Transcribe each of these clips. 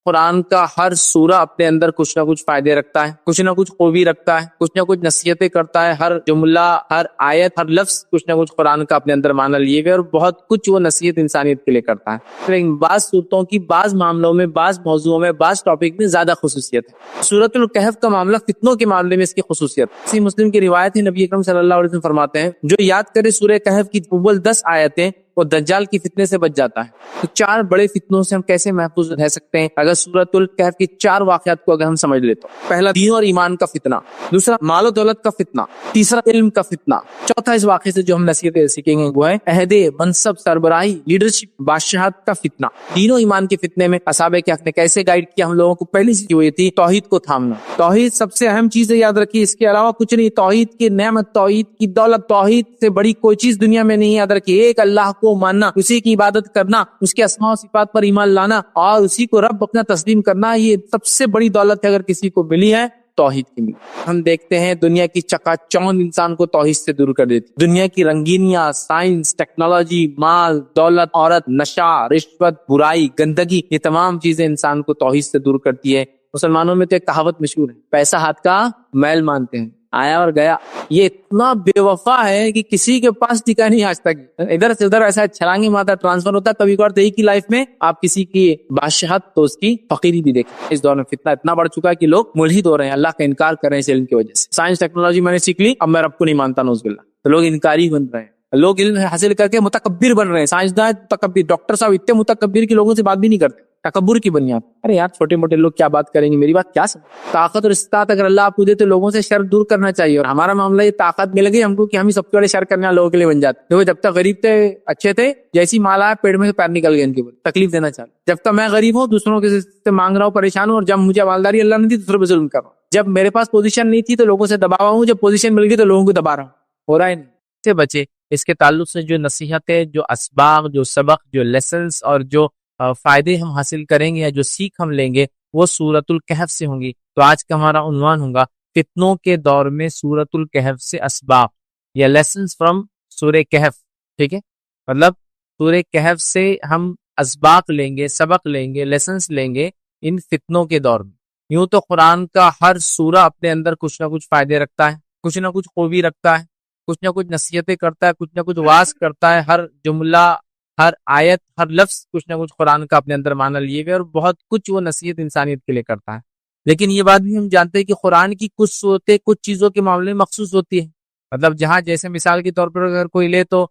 قرآن کا ہر سورہ اپنے اندر کچھ نہ کچھ فائدے رکھتا ہے، کچھ نہ کچھ خوبی رکھتا ہے، کچھ نہ کچھ نصیحتیں کرتا ہے. ہر جملہ، ہر آیت، ہر لفظ کچھ نہ کچھ قرآن کا اپنے اندر معنی لیے ہوئے، اور بہت کچھ وہ نصیحت انسانیت کے لیے کرتا ہے. لیکن بعض صورتوں کی بعض معاملوں میں، بعض موضوعوں میں، بعض ٹاپک میں زیادہ خصوصیت ہے. سورۃ الکہف کا معاملہ فتنوں کے معاملے میں اس کی خصوصیت. صحیح مسلم کی روایت ہے، نبی اکرم صلی اللہ علیہ وسلم فرماتے ہیں جو یاد کرے سورہ کہف کی اول 10 آیتیں وہ دجال کی فتنے سے بچ جاتا ہے. تو 4 بڑے فتنوں سے ہم کیسے محفوظ رہ سکتے ہیں اگر سورۃ الکہف کی 4 واقعات کو اگر ہم سمجھ لیں تو؟ پہلا، دین اور ایمان کا فتنہ. دوسرا، مال و دولت کا فتنہ. تیسرا، علم کا فتنہ. چوتھا، اس واقعے سے جو ہم نصیحتیں سیکھیں گے وہ ہے عہد، منصب، سربراہی، لیڈرشپ، بادشاہت کا فتنہ. دین و ایمان کے فتنے میں اصحاب کہف نے کیسے گائیڈ کیا ہم لوگوں کو؟ پہلی چیز ہوئی تھی توحید کو تھامنا. توحید سب سے اہم چیز ہے، یاد رکھیے، اس کے علاوہ کچھ نہیں. توحید کی نعمت، توحید کی دولت، توحید سے بڑی کوئی چیز دنیا میں نہیں. یاد رکھیے، ایک اللہ کو ماننا، اسی کی عبادت کرنا، اس کے اسماء و صفات پر ایمان لانا اور اسی کو رب اپنا تسلیم کرنا، یہ سب سے بڑی دولت ہے اگر کسی کو ملی ہے توحید کی ملی. ہم دیکھتے ہیں دنیا کی چکا چوند انسان کو توحید سے دور کر دیتی. دنیا کی رنگینیاں، سائنس، ٹیکنالوجی، مال، دولت، عورت، نشہ، رشوت، برائی، گندگی، یہ تمام چیزیں انسان کو توحید سے دور کرتی ہے. مسلمانوں میں تو ایک کہاوت مشہور ہے، پیسہ ہاتھ کا میل مانتے ہیں، آیا اور گیا. یہ اتنا بے وفا ہے کہ کسی کے پاس ٹکا نہیں آج تک. ادھر سے ادھر ایسا چھلانگیں مارتا، ٹرانسفر ہوتا. کبھی کبھار تو ایک ہی لائف میں آپ کسی کی بادشاہت تو اس کی فقیری بھی دیکھیں. اس دور میں فتنہ اتنا بڑھ چکا ہے کہ لوگ ملحد ہو رہے ہیں، اللہ کا انکار کر رہے ہیں اس علم کی وجہ سے. سائنس ٹیکنالوجی میں نے سیکھ لی، اب میں رب کو نہیں مانتا، نعوذ باللہ. تو لوگ انکاری بن رہے ہیں، لوگ علم حاصل کر کے متکبر بن رہے ہیں. سائنسداں متکبر، ڈاکٹر صاحب اتنے متکبر کی لوگوں سے بات بھی نہیں کرتے، تکبر کی بنیاد. ارے یار، چھوٹے موٹے لوگ کیا بات کریں گے، میری بات کیا سمجھ. طاقت اور استطاعت اگر اللہ آپ کو دے تو لوگوں سے شر دور کرنا چاہیے. اور ہمارا معاملہ یہ طاقت مل گئی ہم کو کہ ہم ہی سب سے بڑے شر کرنے والے لوگوں کے لیے بن جاتے. دیکھو، جب تک غریب تھے اچھے تھے، جیسی مال آیا پیڑ میں سے پیر نکل گئے ان کے اوپر، تکلیف دینا چاہتے. جب تک میں غریب ہوں، دوسروں کے سے مانگ رہا ہوں، پریشان ہوں، اور جب مجھے مالداری اللہ نے دی دوسروں پہ ظلم کر رہا ہوں. جب میرے پاس پوزیشن نہیں تھی تو لوگوں سے دبا ہوں، جب پوزیشن مل گئی تو لوگوں کو دبا رہا ہوں. ہو رہا ہے نہیں سے بچے. اس کے تعلق سے جو نصیحتیں، جو اسباق، جو سبق، جو لیسنز اور جو فائدے ہم حاصل کریں گے یا جو سیکھ ہم لیں گے وہ سورۃ الکہف سے ہوں گی. تو آج کا ہمارا عنوان ہوگا فتنوں کے دور میں سورۃ الکہف سے اسباق یا لیسنز فرام سورہ کہف. ٹھیک ہے، مطلب سورہ کہف سے ہم اسباق لیں گے، سبق لیں گے، لیسنز لیں گے ان فتنوں کے دور میں. یوں تو قرآن کا ہر سورہ اپنے اندر کچھ نہ کچھ فائدے رکھتا ہے، کچھ نہ کچھ خوبی رکھتا ہے، کچھ نہ کچھ نصیحتیں کرتا ہے، کچھ نہ کچھ واعظ کرتا ہے. ہر جملہ، ہر آیت، ہر لفظ کچھ نہ کچھ قرآن کا اپنے اندر معنی لیے ہوئے، اور بہت کچھ وہ نصیحت انسانیت کے لیے کرتا ہے. لیکن یہ بات بھی ہم جانتے ہیں کہ قرآن کی کچھ صورتیں کچھ چیزوں کے معاملے میں مخصوص ہوتی ہیں. مطلب جہاں جیسے مثال کے طور پر اگر کوئی لے تو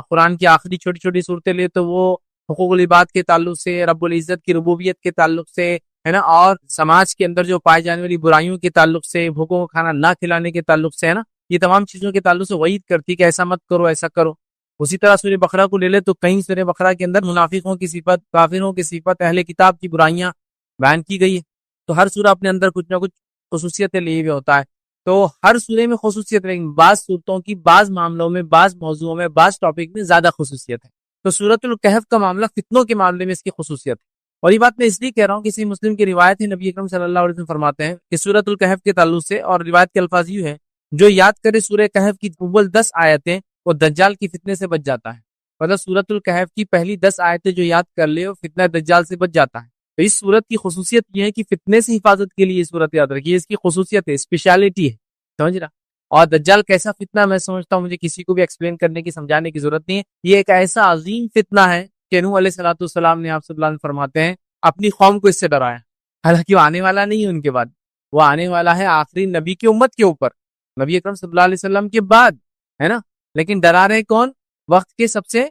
قرآن کی آخری چھوٹی چھوٹی صورتیں لے تو وہ حقوق العباد کے تعلق سے، رب العزت کی ربوبیت کے تعلق سے ہے نا، اور سماج کے اندر جو پائے جانے والی برائیوں کے تعلق سے، بھوکوں کو کھانا نہ کھلانے کے تعلق سے ہے نا، یہ تمام چیزوں کے تعلق سے وعید کرتی کہ ایسا مت کرو، ایسا کرو. اسی طرح سورہ بقرہ کو لے لے تو کہیں سورہ بقرہ کے اندر منافقوں کی صفت، کافروں کی صفت، اہل کتاب کی برائیاں بیان کی گئی ہے. تو ہر سورہ اپنے اندر کچھ نہ کچھ خصوصیتیں لیے ہوئے ہوتا ہے. تو ہر سورے میں خصوصیت ہے، لیکن بعض صورتوں کی بعض معاملوں میں، بعض موضوعوں میں، بعض ٹاپک میں زیادہ خصوصیت ہے. تو سورۃ الکہف کا معاملہ فتنوں کے معاملے میں اس کی خصوصیت ہے. اور یہ بات میں اس لیے کہہ رہا ہوں کہ صحیح مسلم کی روایت ہے، نبی اکرم صلی اللہ علیہ وسلم فرماتے ہیں کہ سورۃ الکہف کے تعلق سے، اور روایت کے الفاظ یہ ہے جو یاد کرے سورہ کہف کی اول 10 آیتیں وہ دجال کی فتنے سے بچ جاتا ہے. مطلب سورۃ الکہف کی پہلی 10 آیتیں جو یاد کر لے وہ فتنہ دجال سے بچ جاتا ہے. تو اس سورت کی خصوصیت یہ ہے کہ فتنے سے حفاظت کے لیے یہ سورت یاد رکھیے، اس کی خصوصیت ہے، اسپیشلٹی ہے. سمجھ رہا؟ اور دجال کیسا فتنہ میں سمجھتا ہوں مجھے کسی کو بھی ایکسپلین کرنے کی، سمجھانے کی ضرورت نہیں ہے. یہ ایک ایسا عظیم فتنہ ہے کہ نوح علیہ السلام نے، آپ صلی اللہ علیہ وسلم فرماتے ہیں، اپنی قوم کو اس سے ڈرایا. حالانکہ وہ آنے والا نہیں ہے ان کے بعد، وہ آنے والا ہے آخری نبی کی امت کے اوپر، نبی اکرم صلی اللہ علیہ وسلم کے بعد، ہے نا. لیکن ڈرا رہے کون؟ وقت کے سب سے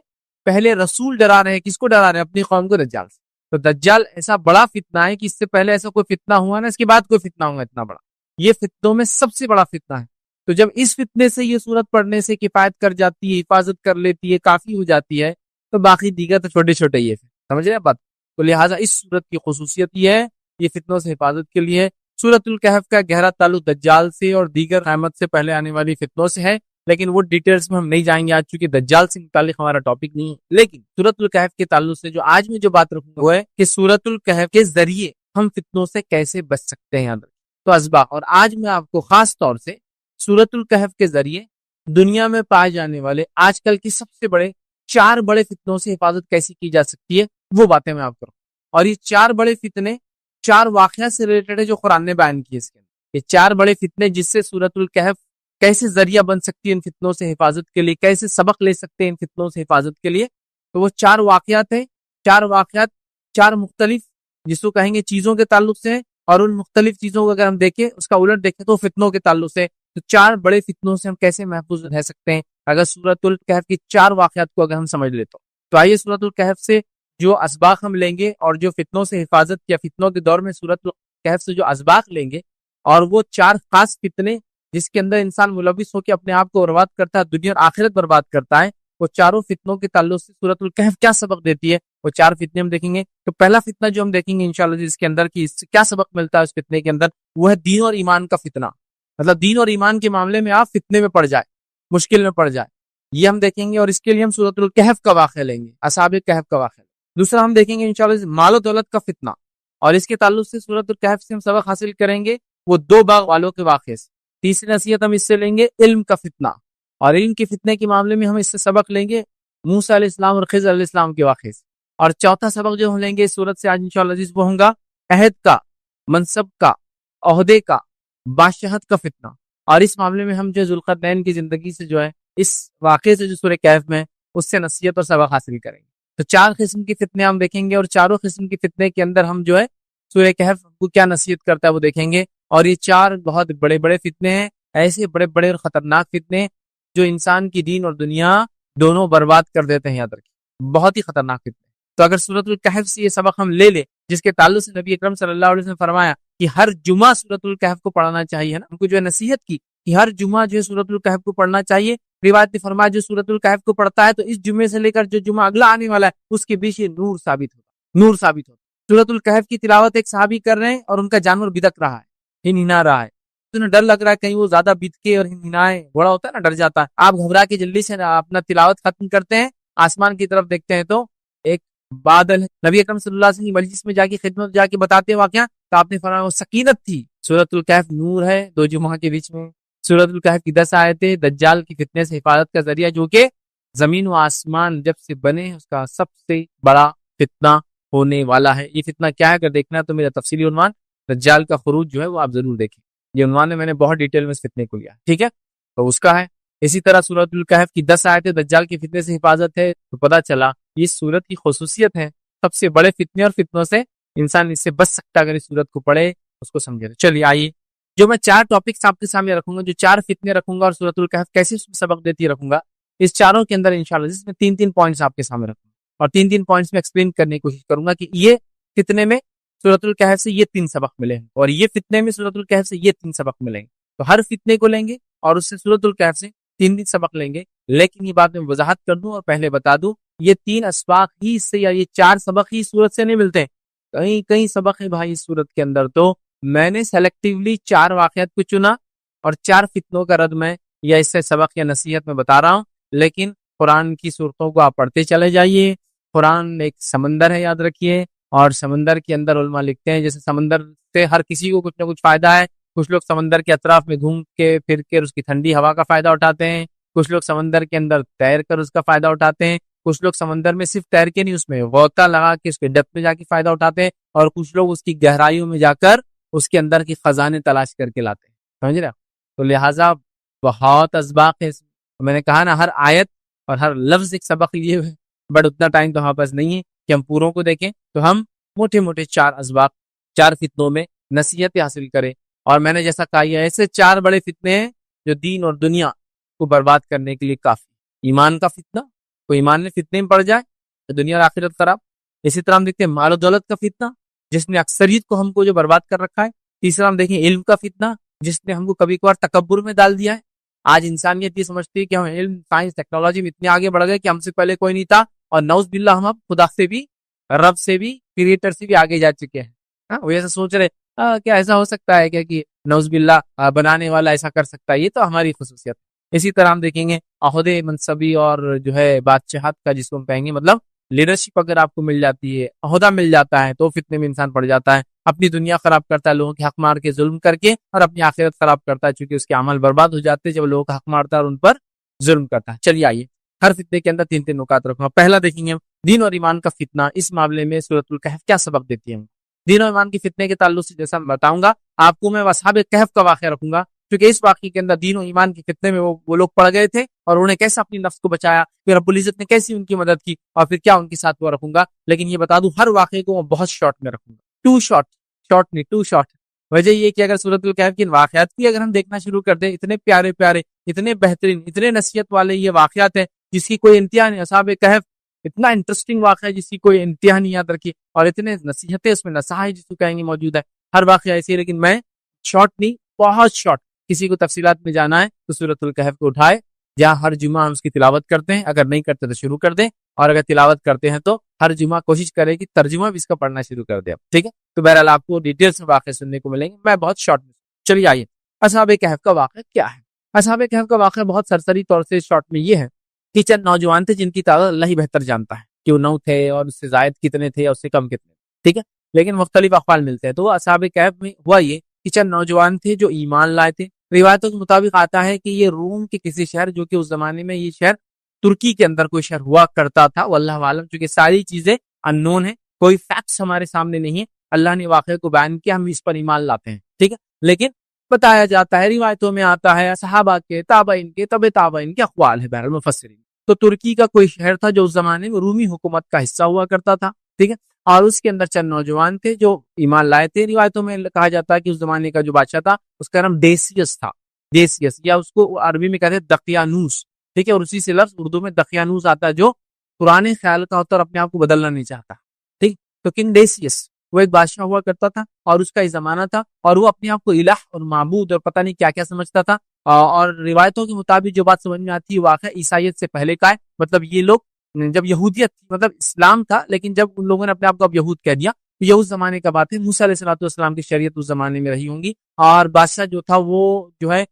پہلے رسول ڈرا رہے ہیں. کس کو ڈرا رہے ہیں؟ اپنی قوم کو، دجال سے. تو دجال ایسا بڑا فتنہ ہے کہ اس سے پہلے ایسا کوئی فتنہ ہوا نا، اس کے بعد کوئی فتنہ ہوا اتنا بڑا. یہ فتنوں میں سب سے بڑا فتنہ ہے. تو جب اس فتنے سے یہ سورت پڑھنے سے کفایت کر جاتی ہے، حفاظت کر لیتی ہے، کافی ہو جاتی ہے، تو باقی دیگر تو چھوٹے چھوٹے ہی ہے. سمجھ رہے بات؟ تو لہٰذا اس سورت کی خصوصیت یہ ہے، یہ فتنوں سے حفاظت کے لیے. سورۃ الکہف کا گہرا تعلق دجال سے اور دیگر قیامت سے پہلے آنے والی فتنوں سے ہے، لیکن وہ ڈیٹیلز میں ہم نہیں جائیں گے آج، چونکہ دجال سے متعلق ہمارا ٹاپک نہیں ہے. لیکن سورۃ الکہف کے تعلق سے جو آج میں جو بات رکھوں گا وہ ہے کہ سورۃ الکہف کے ذریعے ہم فتنوں سے کیسے بچ سکتے ہیں. تو اسباق، اور آج میں آپ کو خاص طور سے سورۃ الکہف کے ذریعے دنیا میں پائے جانے والے آج کل کی سب سے بڑے 4 بڑے فتنوں سے حفاظت کیسی کی جا سکتی ہے وہ باتیں میں آپ کروں. اور یہ 4 بڑے فتنے چار واقعات سے ریلیٹڈ ہے جو قرآن نے بیان کیے اس کے اندر. یہ چار بڑے فتنے جس سے سورۃ الکہف کیسے ذریعہ بن سکتی ہے ان فتنوں سے حفاظت کے لیے, کیسے سبق لے سکتے ہیں ان فتنوں سے حفاظت کے لیے. تو وہ چار واقعات ہیں. چار واقعات چار مختلف جس کو کہیں گے چیزوں کے تعلق سے ہیں, اور ان مختلف چیزوں کو اگر ہم دیکھیں اس کا الٹ دیکھیں تو فتنوں کے تعلق سے. تو چار بڑے فتنوں سے ہم کیسے محفوظ رہ سکتے ہیں اگر سورۃ الکہف کی چار واقعات کو اگر ہم سمجھ لیں تو آئیے سورۃ الکہف سے جو اسباق ہم لیں گے اور جو فتنوں سے حفاظت یا فتنوں کے دور میں سورۃ الکہف سے جو اسباق لیں گے, اور وہ چار خاص فتنے جس کے اندر انسان ملوث ہو کے اپنے آپ کو برباد کرتا ہے, دنیا اور آخرت برباد کرتا ہے, وہ چاروں فتنوں کے تعلق سے سورۃ الکہف کیا سبق دیتی ہے, وہ چار فتنے ہم دیکھیں گے. تو پہلا فتنہ جو ہم دیکھیں گے انشاءاللہ اس کے اندر کی اس سے کیا سبق ملتا ہے اس فتنے کے اندر, وہ ہے دین اور ایمان کا فتنہ. مطلب دین اور ایمان کے معاملے میں آپ فتنے میں پڑ جائے, مشکل میں پڑ جائے, یہ ہم دیکھیں گے. اور اس کے لیے ہم سورۃ الکہف کا واقعہ لیں گے, اصحاب کہف کا واقعہ. دوسرا ہم دیکھیں گے انشاءاللہ مال و دولت کا فتنہ, اور اس کے تعلق سے سورۃ الکہف سے ہم سبق حاصل کریں گے وہ دو باغ والوں کے واقعے سے. تیسری نصیحت ہم اس سے لیں گے علم کا فتنہ, اور علم کے فتنے کے معاملے میں ہم اس سے سبق لیں گے موسیٰ علیہ السلام اور خضر علیہ السلام کے واقعے سے. اور چوتھا سبق جو ہم لیں گے اس سورت سے آج انشاءاللہ عزیز وہ ہوگا عہد کا, منصب کا, عہدے کا, بادشاہت کا فتنہ. اور اس معاملے میں ہم جو ذوالقرنین کی زندگی سے جو ہے اس واقعے سے جو سورہ کہف میں اس سے نصیحت اور سبق حاصل کریں گے. تو چار قسم کی فتنے ہم دیکھیں گے, اور چاروں قسم کی فتنے کے اندر ہم جو ہے سورہ کہف کو کیا نصیحت کرتا ہے وہ دیکھیں گے. اور یہ چار بہت بڑے بڑے فتنے ہیں, ایسے بڑے بڑے اور خطرناک فتنے جو انسان کی دین اور دنیا دونوں برباد کر دیتے ہیں. یاد رکھیں بہت ہی خطرناک فتنے. تو اگر سورۃ الکہف سے یہ سبق ہم لے لیں جس کے تعلق سے نبی اکرم صلی اللہ علیہ وسلم نے فرمایا کہ ہر جمعہ سورۃ الکہف کو پڑھنا چاہیے نا, ان کو جو ہے نصیحت کی کہ ہر جمعہ جو ہے سورۃ الکہف کو پڑھنا چاہیے. روایت نے فرمایا جو سورۃ الکہف کو پڑھتا ہے تو اس جمعے سے لے کر جو جمعہ اگلا آنے والا ہے اس کے بیچ یہ نور ثابت ہوگا, نور ثابت ہوگا. سورۃ الکہف کی تلاوت ایک صحابی کر رہے ہیں اور ان کا جانور بدک رہا ہے, ہنہنا رہا ہے. تو انہیں ڈر لگ رہا ہے کہیں وہ زیادہ بد کے اور ہنہنائے, بڑا ہوتا ہے نا, ڈر جاتا ہے. آپ گھبرا کے جلدی سے اپنا تلاوت ختم کرتے ہیں, آسمان کی طرف دیکھتے ہیں تو ایک بادل ہے. نبی اکرم صلی اللہ علیہ وسلم مجلس میں جا کے خدمت جا کے بتاتے ہیں واقعہ, تو آپ نے فرمایا وہ سکینت تھی. سورۃ الکہف نور ہے دو جمعہ کے بیچ میں. سورۃ الکہف کی 10 آیتیں دجال کی فتنے سے حفاظت کا ذریعہ, جو کہ زمین و آسمان جب سے بنے اس کا سب سے بڑا فتنہ ہونے والا ہے. یہ فتنہ کیا ہے اگر دیکھنا ہے تو میرا تفصیلی عنوان دجال کا خروج جو ہے وہ آپ ضرور دیکھیں. یہ عنوان میں نے بہت ڈیٹیل میں اس فتنے کو لیا, ٹھیک ہے, تو اس کا ہے. اسی طرح سورۃ الکہف کی 10 آیتیں دجال کی فتنے سے حفاظت ہے. تو پتہ چلا یہ سورت کی خصوصیت ہے, سب سے بڑے فتنے اور فتنوں سے انسان اس سے بچ سکتا اگر اس سورت کو پڑھے اس کو سمجھے. چلیے آئیے جو میں 4 ٹاپکس آپ کے سامنے رکھوں گا, جو 4 فتنے رکھوں گا اور سورۃ الکہف کیسے اس میں سبق دیتی رکھوں گا, اس چاروں کے اندر انشاءاللہ جس میں 3 پوائنٹس آپ کے سامنے رکھوں گا اور 3 پوائنٹس میں ایکسپلین کرنے کی کوشش کروں گا کہ یہ فتنے میں سورۃ الکہف سے یہ 3 سبق ملے ہیں اور یہ فتنے میں سورۃ الکہف سے یہ 3 سبق ملیں گے. تو ہر فتنے کو لیں گے اور اس سے سورۃ الکہف سے 3 سبق لیں گے. لیکن یہ بات میں وضاحت کر دوں اور پہلے بتا دوں, یہ 3 اسباق ہی اس سے یا یہ 4 سبق ہی سورت سے نہیں ملتے, کئی سبق ہیں بھائی اس سورت کے اندر. تو میں نے سیلیکٹیولی 4 واقعات کو چنا اور 4 فتنوں کا رد میں یا اس سے سبق یا نصیحت میں بتا رہا ہوں. لیکن قرآن کی صورتوں کو آپ پڑھتے چلے جائیے. قرآن ایک سمندر ہے, یاد رکھیے, اور سمندر کے اندر علماء لکھتے ہیں جیسے سمندر سے ہر کسی کو کچھ نہ کچھ فائدہ ہے. کچھ لوگ سمندر کے اطراف میں گھوم کے پھر کے اس کی ٹھنڈی ہوا کا فائدہ اٹھاتے ہیں, کچھ لوگ سمندر کے اندر تیر کر اس کا فائدہ اٹھاتے ہیں, کچھ لوگ سمندر میں صرف تیر کے نہیں اس میں غوطہ لگا کے اس کے ڈیپتھ میں جا کے فائدہ اٹھاتے ہیں, اور کچھ لوگ اس کی گہرائیوں میں جا کر اس کے اندر کی خزانے تلاش کر کے لاتے ہیں. سمجھ رہے؟ تو لہٰذا بہت اسباق ہے. میں نے کہا نا ہر آیت اور ہر لفظ ایک سبق لیے ہوئے, بٹ اتنا ٹائم تو ہمارے پاس نہیں ہے کہ ہم پوروں کو دیکھیں. تو ہم موٹے موٹے 4 اسباق 4 فتنوں میں نصیحت حاصل کریں. اور میں نے جیسا کہا یہ ایسے 4 بڑے فتنے ہیں جو دین اور دنیا کو برباد کرنے کے لیے کافی. ایمان کا فتنہ, کوئی ایمان میں فتنے میں پڑ جائے تو دنیا اور آخرت خراب. اسی طرح ہم دیکھتے ہیں مال و دولت کا فتنہ جس نے اکثریت کو ہم کو جو برباد کر رکھا ہے. تیسرا ہم دیکھیں علم کا فتنہ جس نے ہم کو کبھی کبھار تکبر میں ڈال دیا ہے. آج انسانیت یہ سمجھتی ہے کہ ہم علم سائنس ٹیکنالوجی میں اتنے آگے بڑھ گئے کہ ہم سے پہلے کوئی نہیں تھا, اور نعوذ باللہ ہم اب خدا سے بھی, رب سے بھی, کریٹر سے بھی آگے جا چکے ہیں. وہ ایسا سوچ رہے کیا ایسا ہو سکتا ہے کیا کہ نعوذ باللہ بنانے والا ایسا کر سکتا ہے. یہ تو ہماری خصوصیت. اسی طرح ہم دیکھیں گے عہدے منصبی اور جو ہے بادشاہت کا جس کو ہم کہیں گے, مطلب لیڈرشپ اگر آپ کو مل جاتی ہے, عہدہ مل جاتا ہے, تو فتنے میں انسان پڑ جاتا ہے, اپنی دنیا خراب کرتا ہے لوگوں کے حق مار کے, ظلم کر کے, اور اپنی آخرت خراب کرتا ہے چونکہ اس کے عمل برباد ہو جاتے ہیں جب لوگوں کا حق مارتا ہے اور ان پر ظلم کرتا ہے. چلیے آئیے ہر فتنے کے اندر 3 نکات رکھوں گا. پہلا دیکھیں گے دین اور ایمان کا فتنہ. اس معاملے میں سورۃ الکہف کیا سبق دیتی ہے. دین و ایمان کے فتنے کے تعلق سے جیسا میں بتاؤں گا آپ کو، میں اصحاب کہف کا واقعہ رکھوں گا، کیونکہ اس واقعے کے اندر دین و ایمان کے فتنے میں وہ لوگ پڑ گئے تھے اور انہوں نے کیسا اپنی نفس کو بچایا، پھر رب العزت نے کیسی ان کی مدد کی، اور پھر کیا ان کے ساتھ وہ رکھوں گا۔ لیکن یہ بتا دوں ہر واقعے کو میں بہت شارٹ میں رکھوں گا، ٹو شارٹ۔ وجہ یہ کہ اگر سورۃ الکہف کے واقعات کی اگر ہم دیکھنا شروع کر دیں، اتنے پیارے پیارے، اتنے بہترین، اتنے نصیحت والے یہ واقعات ہیں جس کی کوئی انتہا نہیں۔ اصحاب کہف اتنا انٹرسٹنگ واقعہ ہے جس کی کوئی انتہا نہیں یاد رکھی، اور اتنے نصیحتیں اس میں، نصائح جس کو کہیں گے موجود ہے، ہر واقعہ ایسی ہے۔ لیکن میں شارٹ نہیں، بہت شارٹ، کسی کو تفصیلات میں جانا ہے تو سورۃ الکہف کو اٹھائے، جہاں ہر جمعہ ہم اس کی تلاوت کرتے ہیں، اگر نہیں کرتے تو شروع کر دیں، اور اگر تلاوت کرتے ہیں تو ہر جمعہ کوشش کریں کہ ترجمہ بھی اس کا پڑھنا شروع کر دیں، ٹھیک ہے؟ تو بہرحال آپ کو ڈیٹیلز میں واقعے سننے کو ملیں گے، میں بہت شارٹ میں۔ چلیے آئیے، اصحاب کہف کا واقعہ کیا ہے؟ اصحاب کہف کا واقعہ بہت سرسری طور سے شارٹ میں یہ ہے کہ چند نوجوان تھے جن کی تعداد اللہ ہی بہتر جانتا ہے کہ وہ 9 تھے اور اس سے زائد کتنے تھے اور اس سے کم کتنے، ٹھیک ہے؟ لیکن مختلف اقوال ملتے ہیں۔ تو وہ اصحاب کہف میں ہوا یہ کہ چند نوجوان تھے جو ایمان لائے تھے۔ روایتوں کے مطابق آتا ہے کہ یہ روم کے کسی شہر، جو کہ اس زمانے میں یہ شہر ترکی کے اندر کوئی شہر ہوا کرتا تھا، واللہ عالم، چونکہ ساری چیزیں اننون ہیں، کوئی فیکٹس ہمارے سامنے نہیں ہے، اللہ نے واقعے کو بیان کیا، ہم اس پر ایمان لاتے ہیں، ٹھیک ہے؟ لیکن بتایا جاتا ہے، روایتوں میں آتا ہے، صحابہ کے، تابعین کے، تبع تابعین کے اقوال ہے، بہرحال مفسرین۔ تو ترکی کا کوئی شہر تھا جو اس زمانے میں رومی حکومت کا حصہ ہوا کرتا تھا، ٹھیک ہے؟ اور اس کے اندر چند نوجوان تھے جو ایمان لائے تھے۔ روایتوں میں کہا جاتا ہے کہ اس زمانے کا جو بادشاہ تھا اس کا نام ڈیسیس تھا، ڈیسیس، یا اس کو عربی میں کہتے ہیں دقیانوس، ٹھیک ہے؟ اور اسی سے لفظ اردو میں دقیانوس آتا ہے، جو پرانے خیال کا ہوتا اور اپنے آپ کو بدلنا نہیں چاہتا، ٹھیک؟ تو کنگ ڈیسیس وہ ایک بادشاہ ہوا کرتا تھا اور اس کا ایک زمانہ تھا، اور وہ اپنے آپ کو الہ اور معبود اور پتہ نہیں کیا کیا سمجھتا تھا۔ اور روایتوں کے مطابق جو بات سمجھ میں آتی ہے، واقعہ عیسائیت سے پہلے کا ہے، مطلب یہ لوگ جب یہودیت تھی، مطلب اسلام تھا، لیکن جب ان لوگوں نے اپنے آپ کو اب یہود کہہ دیا، تو یہ اس زمانے کا بات ہے۔ موسیٰ علیہ الصلوۃ والسلام کی شریعت اس زمانے میں رہی ہوں گی، اور بادشاہ جو تھا وہ جو ہے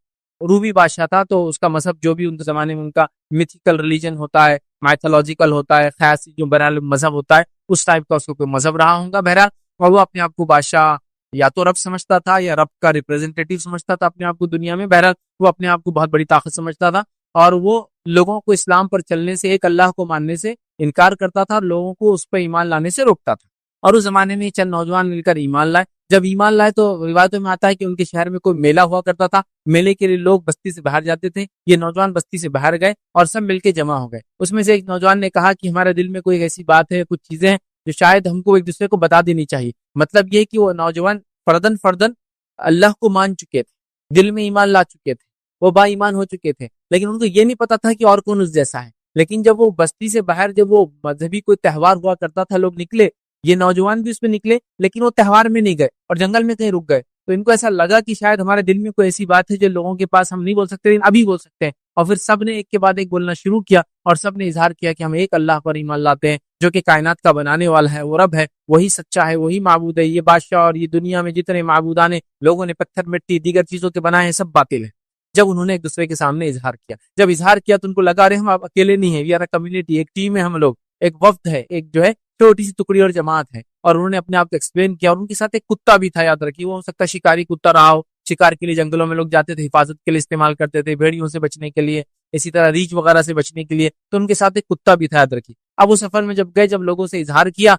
رومی بادشاہ تھا، تو اس کا مذہب جو بھی ان زمانے میں ان کا میتھیکل ریلیجن ہوتا ہے، مائتھولوجیکل ہوتا ہے، خیاسی جو بہرحال مذہب ہوتا ہے، اس ٹائپ کا اس کو کوئی مذہب رہا ہوں گا بہرحال۔ اور وہ اپنے آپ کو بادشاہ یا تو رب سمجھتا تھا یا رب کا ریپرزینٹیٹیو سمجھتا تھا اپنے آپ کو دنیا میں، بہرحال وہ اپنے آپ کو بہت بڑی طاقت سمجھتا تھا، اور وہ لوگوں کو اسلام پر چلنے سے، ایک اللہ کو ماننے سے انکار کرتا تھا، اور لوگوں کو اس پہ ایمان لانے سے روکتا تھا۔ اور اس زمانے میں چند نوجوان مل کر ایمان لائے۔ جب ایمان لائے تو روایتوں میں آتا ہے کہ ان کے شہر میں کوئی میلہ ہوا کرتا تھا، میلے کے لیے لوگ بستی سے باہر جاتے تھے، یہ نوجوان بستی سے باہر گئے اور سب مل کے جمع ہو گئے۔ اس میں سے ایک نوجوان نے کہا کہ ہمارے دل میں کوئی ایسی بات ہے، کچھ چیزیں ہیں جو شاید ہم کو ایک دوسرے کو بتا دینی چاہیے۔ مطلب یہ کہ وہ نوجوان فردن اللہ کو مان چکے تھے، دل میں ایمان لا چکے تھے، وہ با ایمان ہو چکے تھے، لیکن ان کو یہ نہیں پتا تھا کہ اور کون اس جیسا ہے۔ لیکن جب وہ بستی سے باہر، جب وہ مذہبی کوئی تہوار ہوا کرتا تھا، لوگ نکلے، یہ نوجوان بھی اس میں نکلے، لیکن وہ تہوار میں نہیں گئے اور جنگل میں کہیں رک گئے، تو ان کو ایسا لگا کہ شاید ہمارے دل میں کوئی ایسی بات ہے جو لوگوں کے پاس ہم نہیں بول سکتے، لیکن ابھی بول سکتے ہیں۔ اور پھر سب نے ایک کے بعد ایک بولنا شروع کیا، اور سب نے اظہار کیا کہ ہم ایک اللہ پر ایمان لاتے ہیں جو کہ کائنات کا بنانے والا ہے، وہ رب ہے، وہی سچا ہے، وہی معبود ہے۔ یہ بادشاہ اور یہ دنیا میں جتنے معبودان لوگوں نے پتھر مٹی دیگر چیزوں کے بنائے ہیں، سب باطل ہے۔ جب انہوں نے ایک دوسرے کے سامنے اظہار کیا، جب اظہار کیا تو ان کو لگا رہے ہم اب اکیلے نہیں ہیں، وی آر اے کمیونٹی، ایک ٹیم ہے ہم لوگ، ایک وفد ہے، ایک جو ہے چھوٹی سی ٹکڑی اور جماعت ہے۔ اور انہوں نے اپنے آپ کو ایکسپلین کیا، اور ان کے ساتھ ایک کتا بھی تھا، یاد رکھیے، وہ ہو سکتا ہے شکاری کتا رہا ہو، شکار کے لیے جنگلوں میں لوگ جاتے تھے، حفاظت کے لیے استعمال کرتے تھے، بھیڑیوں سے بچنے کے لیے، اسی طرح ریچھ وغیرہ سے بچنے کے لیے، تو ان کے ساتھ ایک کتا بھی تھا، یاد رکھیے۔ اب وہ سفر میں جب گئے، جب لوگوں سے اظہار کیا،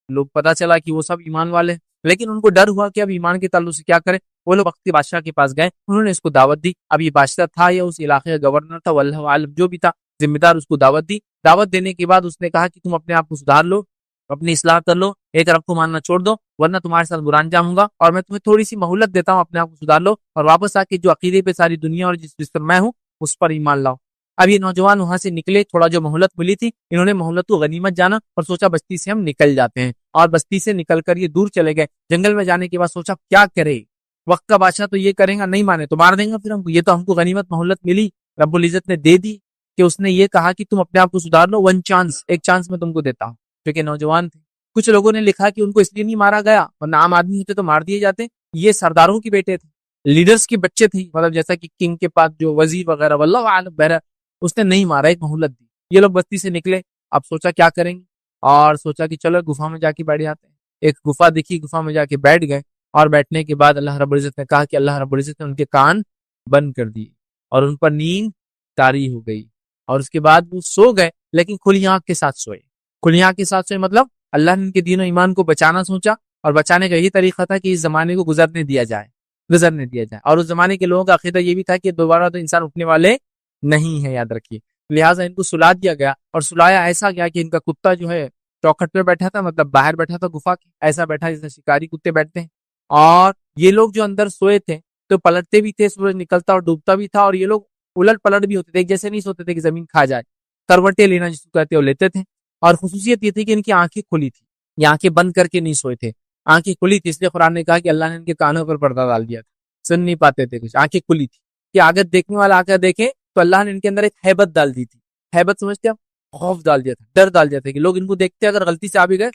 لوگ پتا چلا کہ وہ سب ایمان والے ہیں، لیکن ان کو ڈر ہوا کہ اب ایمان کے تعلق سے کیا کریں۔ وہ لوگ وقت کے بادشاہ کے پاس گئے، انہوں نے اس کو دعوت دی۔ اب یہ بادشاہ تھا یا اس علاقے کا گورنر تھا، واللہ عالم، جو بھی تھا ذمہ دار، اس کو دعوت دی۔ دعوت دینے کے بعد اس نے کہا کہ تم اپنے آپ کو سدھار لو، اپنی اصلاح کر لو، ایک رب کو ماننا چھوڑ دو، ورنہ تمہارے ساتھ برا انجام ہوگا، اور میں تمہیں تھوڑی سی مہلت دیتا ہوں، اپنے آپ کو سدھار لو اور واپس آ کے جو عقیدے پہ ساری دنیا اور جس پر میں ہوں اس پر ایمان لاؤ۔ اب یہ نوجوان وہاں سے نکلے، تھوڑا جو مہلت ملی تھی، انہوں نے مہلت کو غنیمت جانا اور سوچا بستی سے ہم نکل جاتے ہیں، اور بستی سے نکل کر یہ دور چلے گئے۔ جنگل میں جانے کے بعد سوچا کیا کرے، وقت کا بادشاہ تو یہ کرے گا، نہیں مانے تو مار دیں گا، پھر یہ تو ہم کو غنیمت مہلت ملی، رب العزت نے دے دی کہ اس نے یہ کہا کہ تم اپنے آپ کو سدھار لو، ایک چانس میں تم کو دیتا ہوں، کیونکہ نوجوان تھے۔ کچھ لوگوں نے لکھا کہ ان کو اس لیے نہیں مارا گیا، ورنہ عام آدمی ہوتے تو مار دیے جاتے، یہ سرداروں کے بیٹے تھے، لیڈرز کے بچے تھے، مطلب جیسا کہ کنگ کے پاس جو وزیر وغیرہ، واللہ عالم، بہرحال اس نے نہیں مارا، ایک مہلت دی۔ یہ لوگ بستی سے نکلے، اب سوچا کیا کریں گے، اور سوچا کہ چلو گفا میں جا کے بیٹھ جاتے ہیں۔ ایک گفا دکھی، گفا میں جا کے بیٹھ گئے، اور بیٹھنے کے بعد اللہ رب العزت نے کہا کہ اللہ رب العزت نے ان کے کان بند کر دیے اور ان پر نیند طاری ہو گئی، اور اس کے بعد وہ سو گئے، لیکن کھلی آنکھ کے ساتھ سوئے۔ کھلی آنکھ کے ساتھ سوئے مطلب اللہ نے ان کے دین و ایمان کو بچانا سوچا، اور بچانے کا یہی طریقہ تھا کہ اس زمانے کو گزرنے دیا جائے. اور اس زمانے کے لوگوں کا عقیدہ یہ بھی تھا کہ دوبارہ تو انسان اٹھنے والے نہیں ہے، یاد رکھیے. لہٰذا ان کو سلا دیا گیا، اور سلایا ایسا گیا کہ ان کا کتا جو ہے چوکھٹ پہ بیٹھا تھا، مطلب باہر بیٹھا تھا گفا کے، ایسا بیٹھا جیسے شکاری کتے بیٹھتے ہیں. اور یہ لوگ جو اندر سوئے تھے تو پلٹتے بھی تھے، سورج نکلتا اور ڈوبتا بھی تھا، اور یہ لوگ الٹ پلٹ بھی ہوتے تھے، ایک جیسے نہیں سوتے تھے کہ زمین کھا جائے. کروٹیں لینا جس کو کہتے ہیں وہ لیتے تھے. اور خصوصیت یہ تھی کہ ان کی آنکھیں کھلی تھی، یہ آنکھیں بند کر کے نہیں سوئے تھے، آنکھیں کھلی تھی. اس لیے قرآن نے کہا کہ اللہ نے ان کے کانوں پر پردہ ڈال دیا تھا، سن نہیں پاتے تھے کچھ، آنکھیں کھلی تھی کہ اگر دیکھنے والا آ کر دیکھے تو اللہ نے ان کے اندر ایک ہیبت ڈال دی تھی. ہیبت سمجھتے آپ؟ خوف ڈال دیا تھا، ڈر ڈال دیا تھا کہ لوگ ان کو دیکھتے اگر غلطی سے آ بھی گئے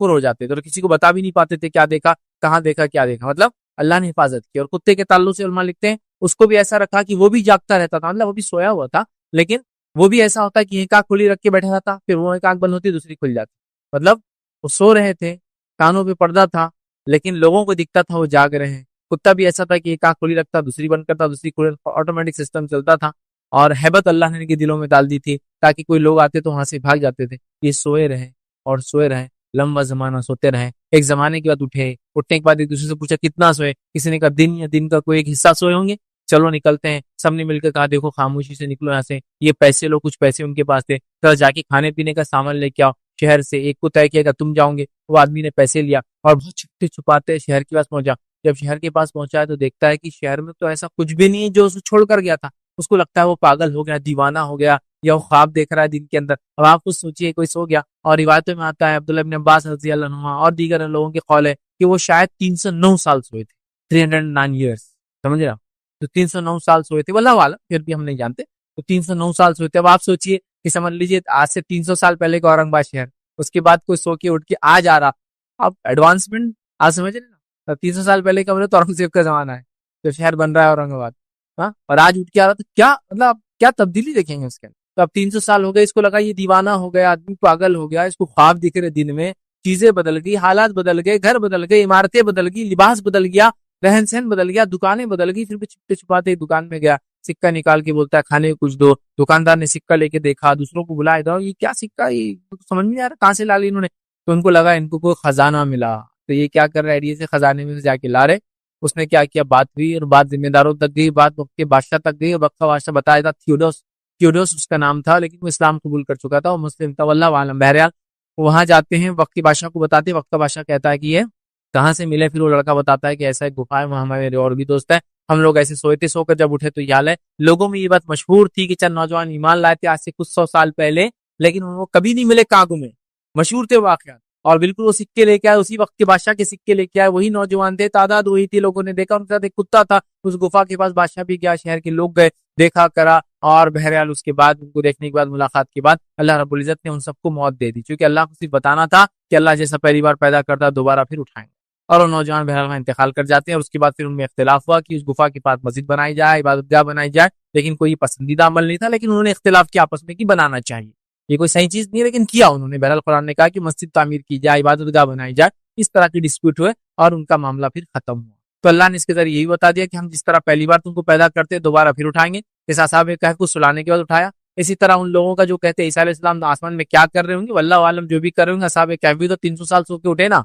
پر ہو جاتے تھے، اور کسی کو بتا بھی نہیں پاتے تھے کیا دیکھا، کہاں دیکھا، کیا دیکھا. مطلب اللہ نے حفاظت کی. اور کتے کے تعلق سے علماء لکھتے ہیں اس کو بھی ایسا رکھا کہ وہ بھی جاگتا رہتا تھا، مطلب وہ بھی سویا ہوا تھا لیکن وہ بھی ایسا ہوتا ہے کہ ایک آنکھ کھلی رکھ کے بیٹھا رہتا، پھر وہ ایک آنکھ بند ہوتی دوسری کھل جاتی. مطلب وہ سو رہے تھے، کانوں پہ پردہ تھا لیکن لوگوں کو دکھتا تھا وہ جاگ رہے ہیں. کتا بھی ایسا تھا کہ ایک آنکھ کھلی رکھتا دوسری بند کرتا دوسری کھلی، آٹومیٹک سسٹم چلتا تھا. اور ہیبت اللہ نے ان کے دلوں میں ڈال دی تھی تاکہ کوئی لوگ آتے تو وہاں سے بھاگ جاتے تھے. یہ سوئے رہے اور سوئے رہے، لمبا زمانہ سوتے رہے. ایک زمانے کے بعد اٹھے، اٹھنے کے بعد ایک دوسرے سے پوچھا کتنا سوئے، کسی نے کہا دن یا دن کا کوئی ایک حصہ سوئے ہوں گے، چلو نکلتے ہیں. سب نے مل کے کہا دیکھو خاموشی سے نکلو یہاں سے، یہ پیسے لو، کچھ پیسے ان کے پاس تھے، چلو جا کے کھانے پینے کا سامان لے کے آؤ شہر سے. ایک کو طے کیا کہ تم جاؤں گے، وہ آدمی نے پیسے لیا اور بہت چھپتے چھپاتے شہر کے پاس پہنچا. جب شہر کے پاس پہنچا تو دیکھتا ہے کہ شہر میں تو ایسا کچھ بھی نہیں ہے جو اسے چھوڑ کر گیا تھا. اس کو لگتا ہے وہ پاگل ہو گیا، دیوانہ ہو گیا، یا وہ خواب دیکھ رہا ہے دن کے اندر. اب آپ خود سوچئے کوئی سو گیا. اور روایتوں میں آتا ہے عبداللہ بن عباس رضی اللہ عنہ اور دیگر لوگوں کے قول ہے کہ وہ شاید 309 سال سوئے تھے، 309 ایئرس، سمجھ رہا؟ تو 309 سال سوئے تھے، واللہ عالم، پھر بھی ہم نہیں جانتے. تو 309 سال سوئے تھے. اب آپ سوچئے کہ سمجھ لیجئے آج سے 300 سال پہلے کا اورنگ آباد شہر، اس کے بعد کوئی سو کے اٹھ کے آج آ رہا. اب ایڈوانسمنٹ آج سمجھ رہے نا، 300 سال پہلے کا تو اورنگزیب کا زمانہ ہے جو شہر بن رہا ہے اورنگ آباد، اور آج اٹھ کے آ رہا. تو کیا مطلب کیا تبدیلی دیکھیں گے اس کے اندر. تو اب 300 سال ہو گئے، اس کو لگا یہ دیوانہ ہو گیا، آدمی پاگل ہو گیا، اس کو خواب دکھ رہے دن میں، چیزیں بدل گئی، حالات بدل گئے، گھر بدل گئے، عمارتیں بدل گئی، لباس بدل گیا، رہن سہن بدل گیا، دکانیں بدل گئی. پھر بھی چھپتے چھپاتے دکان میں گیا، سکہ نکال کے بولتا ہے کھانے کو کچھ دو. دکاندار نے سکہ لے کے دیکھا، دوسروں کو بلایا، ادھر یہ کیا سکہ، یہ سمجھ نہیں آ رہا کہاں سے لا لی انہوں نے. تو ان کو لگا ان کو کوئی خزانہ ملا، تو یہ کیا کر رہا ہے، سے خزانے میں سے جا کے لا رہے. اس نے کیا کیا، بات ہوئی اور بات ذمہ داروں تک گئی، بات وقت کے بادشاہ تک گئی. اور وقت کا بادشاہ بتایا تھا تھیوڈوس اس کا نام تھا، لیکن وہ اسلام قبول کر چکا تھا، وہ مسلم تھا، واللہ عالم. بہرحال وہاں جاتے ہیں، وقت کے بادشاہ کو بتاتے، وقت کا بادشاہ کہتا ہے کہ یہ کہاں سے ملے. پھر وہ لڑکا بتاتا ہے کہ ایسا ایک گفا ہے، وہاں ہمارے اور بھی دوست ہیں، ہم لوگ ایسے سوئے تھے، سو کر جب اٹھے تو یہ حال ہے. لوگوں میں یہ بات مشہور تھی کہ چند نوجوان ایمان لائے تھے آج سے کچھ 100 سال پہلے، لیکن وہ کبھی نہیں ملے کاغوں میں، مشہور تھے واقعات. اور بالکل وہ سکے لے کے آئے، اسی وقت کے بادشاہ کے سکے لے کے آئے، وہی نوجوان تھے، تعداد وہی تھی. لوگوں نے دیکھا ان کے ساتھ ایک کتا تھا، اس گفا کے پاس بادشاہ بھی گیا، شہر کے لوگ گئے، دیکھا کرا. اور بہرحال اس کے بعد ان کو دیکھنے کے بعد، ملاقات کے بعد، اللہ رب العزت نے ان سب کو موت دے دی، کیونکہ اللہ کو صرف بتانا تھا کہ اللہ جیسا پہلی بار پیدا کرتا دوبارہ پھر اٹھائیں گے. اور وہ نوجوان بہرحال وہاں انتقال کر جاتے ہیں. اور اس کے بعد پھر ان میں اختلاف ہوا کہ اس گفا کے پاس مسجد بنائی جائے، عبادت گاہ بنائی جائے، لیکن کوئی پسندیدہ عمل نہیں تھا، لیکن انہوں نے اختلاف کیا آپس میں کہ بنانا چاہیے، یہ کوئی صحیح چیز نہیں ہے، لیکن کیا انہوں نے. بہرحال قرآن نے کہا کہ مسجد تعمیر کی جائے، عبادت گاہ بنائی جائے. اس طرح کی ڈسپیوٹ ہوئے اور ان کا معاملہ پھر ختم ہوا. تو اللہ نے اس کے ذریعے یہی بتا دیا کہ ہم جس طرح پہلی بار تم کو پیدا کرتے دوبارہ پھر اٹھائیں گے. جیسا اصحاب کہف کو سلانے کے بعد اٹھایا، اسی طرح ان لوگوں کا جو کہتے ہیں عیسیٰ علیہ السلام آسمان میں کیا کر رہے ہوں گے، واللہ عالم، جو بھی کر رہے ہوں گے. اصحاب کہف بھی تو 300 سال سو کے اٹھے نا،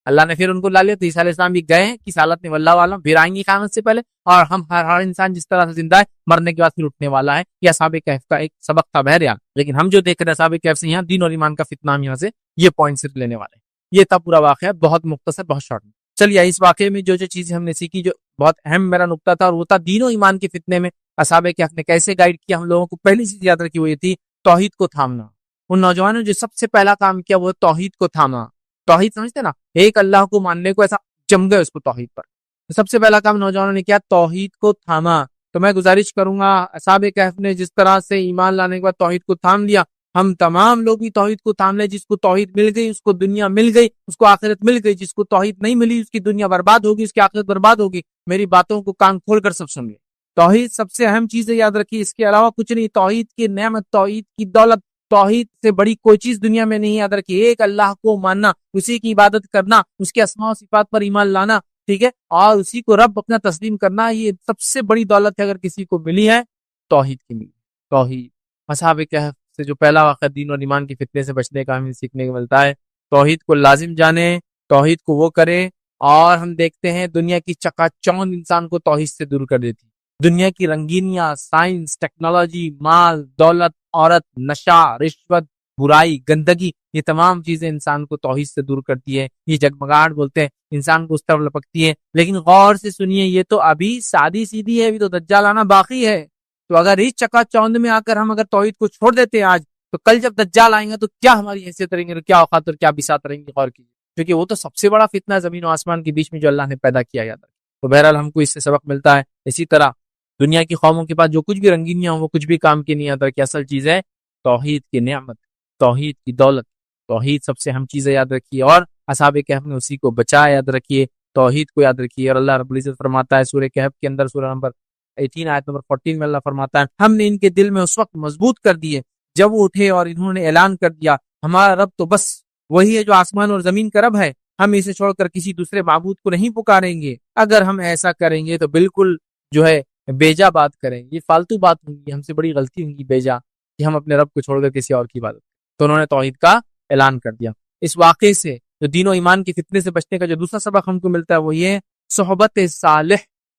اللہ نے پھر ان کو لا لیا. تو عیسیٰ علیہ السلام بھی گئے ہیں کس حالت میں، واللہ عالم، پھر آئیں گے قیامت سے پہلے. اور ہم ہر انسان جس طرح سے زندہ ہے مرنے کے بعد پھر اٹھنے والا ہے. یہ اصحاب کہف کا ایک سبق تھا بہرحال. لیکن ہم جو دیکھ رہے ہیں اصحاب کہف سے یہاں دین اور ایمان کا فتنہ، ہم یہاں سے یہ پوائنٹ صرف لینے والے ہیں. یہ تھا پورا واقعہ، بہت مختصر، بہت شارٹ. چلیے اس واقعے میں جو چیزیں ہم نے سیکھی، جو بہت اہم میرا نقطہ تھا، اور وہ تھا دین و ایمان کے فتنے میں اصحاب کہف نے کیسے گائیڈ کیا ہم لوگوں کو. پہلی چیز یاد رکھی وہ یہ تھی توحید کو تھامنا. ان نوجوانوں نے جو سب سے پہلا کام کیا وہ توحید کو تھاما. توحید سمجھتے نا، ایک اللہ کو ماننے کو، ایسا جم گئے اس کو توحید پر. سب سے پہلا کام نوجوانوں نے کیا، توحید کو تھاما. تو میں گزارش کروں گا اصحاب کہف نے جس طرح سے ایمان لانے کے بعد توحید کو تھام لیا، ہم تمام لوگ بھی توحید کو تھام لیں. جس کو توحید مل گئی اس کو دنیا مل گئی، اس کو آخرت مل گئی. جس کو توحید نہیں ملی اس کی دنیا برباد ہوگی، اس کی آخرت برباد ہوگی. میری باتوں کو کان کھول کر سب سن لیں. توحید سب سے اہم چیز ہے، یاد رکھیے، اس کے علاوہ کچھ نہیں. توحید کی نعمت، توحید کی دولت، توحید سے بڑی کوئی چیز دنیا میں نہیں. یاد رکھیے، ایک اللہ کو ماننا، اسی کی عبادت کرنا، اس کے اسماء و صفات پر ایمان لانا، ٹھیک ہے، اور اسی کو رب اپنا تسلیم کرنا، یہ سب سے بڑی دولت ہے اگر کسی کو ملی ہے، توحید کی ملی. توحید. اصحاب کہف سے جو پہلا واقعہ دین اور ایمان کے فتنے سے بچنے کا ہمیں سیکھنے کو ملتا ہے، توحید کو لازم جانے، توحید کو وہ کرے، اور ہم دیکھتے ہیں دنیا کی چکا چوند انسان کو توحید سے دور کر دیتی. دنیا کی رنگینیاں، سائنس، ٹیکنالوجی، مال، دولت، عورت، نشہ، رشوت، برائی، گندگی، یہ تمام چیزیں انسان کو توحید سے دور کرتی ہے. یہ جگمگاہٹ بولتے ہیں، انسان کو اس طرف لپکتی ہے. لیکن غور سے سنیے، یہ تو ابھی سادی سیدھی ہے، ابھی تو دجال آنا باقی ہے. تو اگر اس چکا چوند میں آ کر ہم اگر توحید کو چھوڑ دیتے ہیں آج، تو کل جب دجال آئیں گے تو کیا ہماری حیثیت رہیں گے، کیا اوقات اور کیا بساط رہیں گی. غور کیجیے، کیونکہ وہ تو سب سے بڑا فتنہ زمین و آسمان کے بیچ میں جو اللہ نے پیدا کیا جاتا ہے. تو بہرحال ہم کو اس سے سبق ملتا ہے. اسی طرح دنیا کی قوموں کے پاس جو کچھ بھی رنگینیاں ہوں وہ کچھ بھی کام کی نہیں آتا، کہ اصل چیز ہے توحید کی نعمت، توحید کی دولت. توحید سب سے اہم چیز ہے، یاد رکھیے. اور اصحاب کہف نے اسی کو بچایا، یاد رکھیے، توحید کو یاد رکھیے. اور اللہ رب العزت فرماتا ہے سورہ کہف کے اندر، سورہ نمبر 18 آیت نمبر 14 میں اللہ فرماتا ہے، ہم نے ان کے دل میں اس وقت مضبوط کر دیے جب وہ اٹھے اور انہوں نے اعلان کر دیا، ہمارا رب تو بس وہی ہے جو آسمان اور زمین کا رب ہے، ہم اسے چھوڑ کر کسی دوسرے معبود کو نہیں پکاریں گے. اگر ہم ایسا کریں گے تو بالکل جو ہے بیجا بات کریں گے، یہ فالتو بات ہوں گی، ہم سے بڑی غلطی ہوں گی بیجا کہ ہم اپنے رب کو چھوڑ کر کسی اور کی عبادت. تو انہوں نے توحید کا اعلان کر دیا. اس واقعے سے جو دین و ایمان کی فتنے سے بچنے کا جو دوسرا سبق ہم کو ملتا ہے وہ یہ صحبت صالح.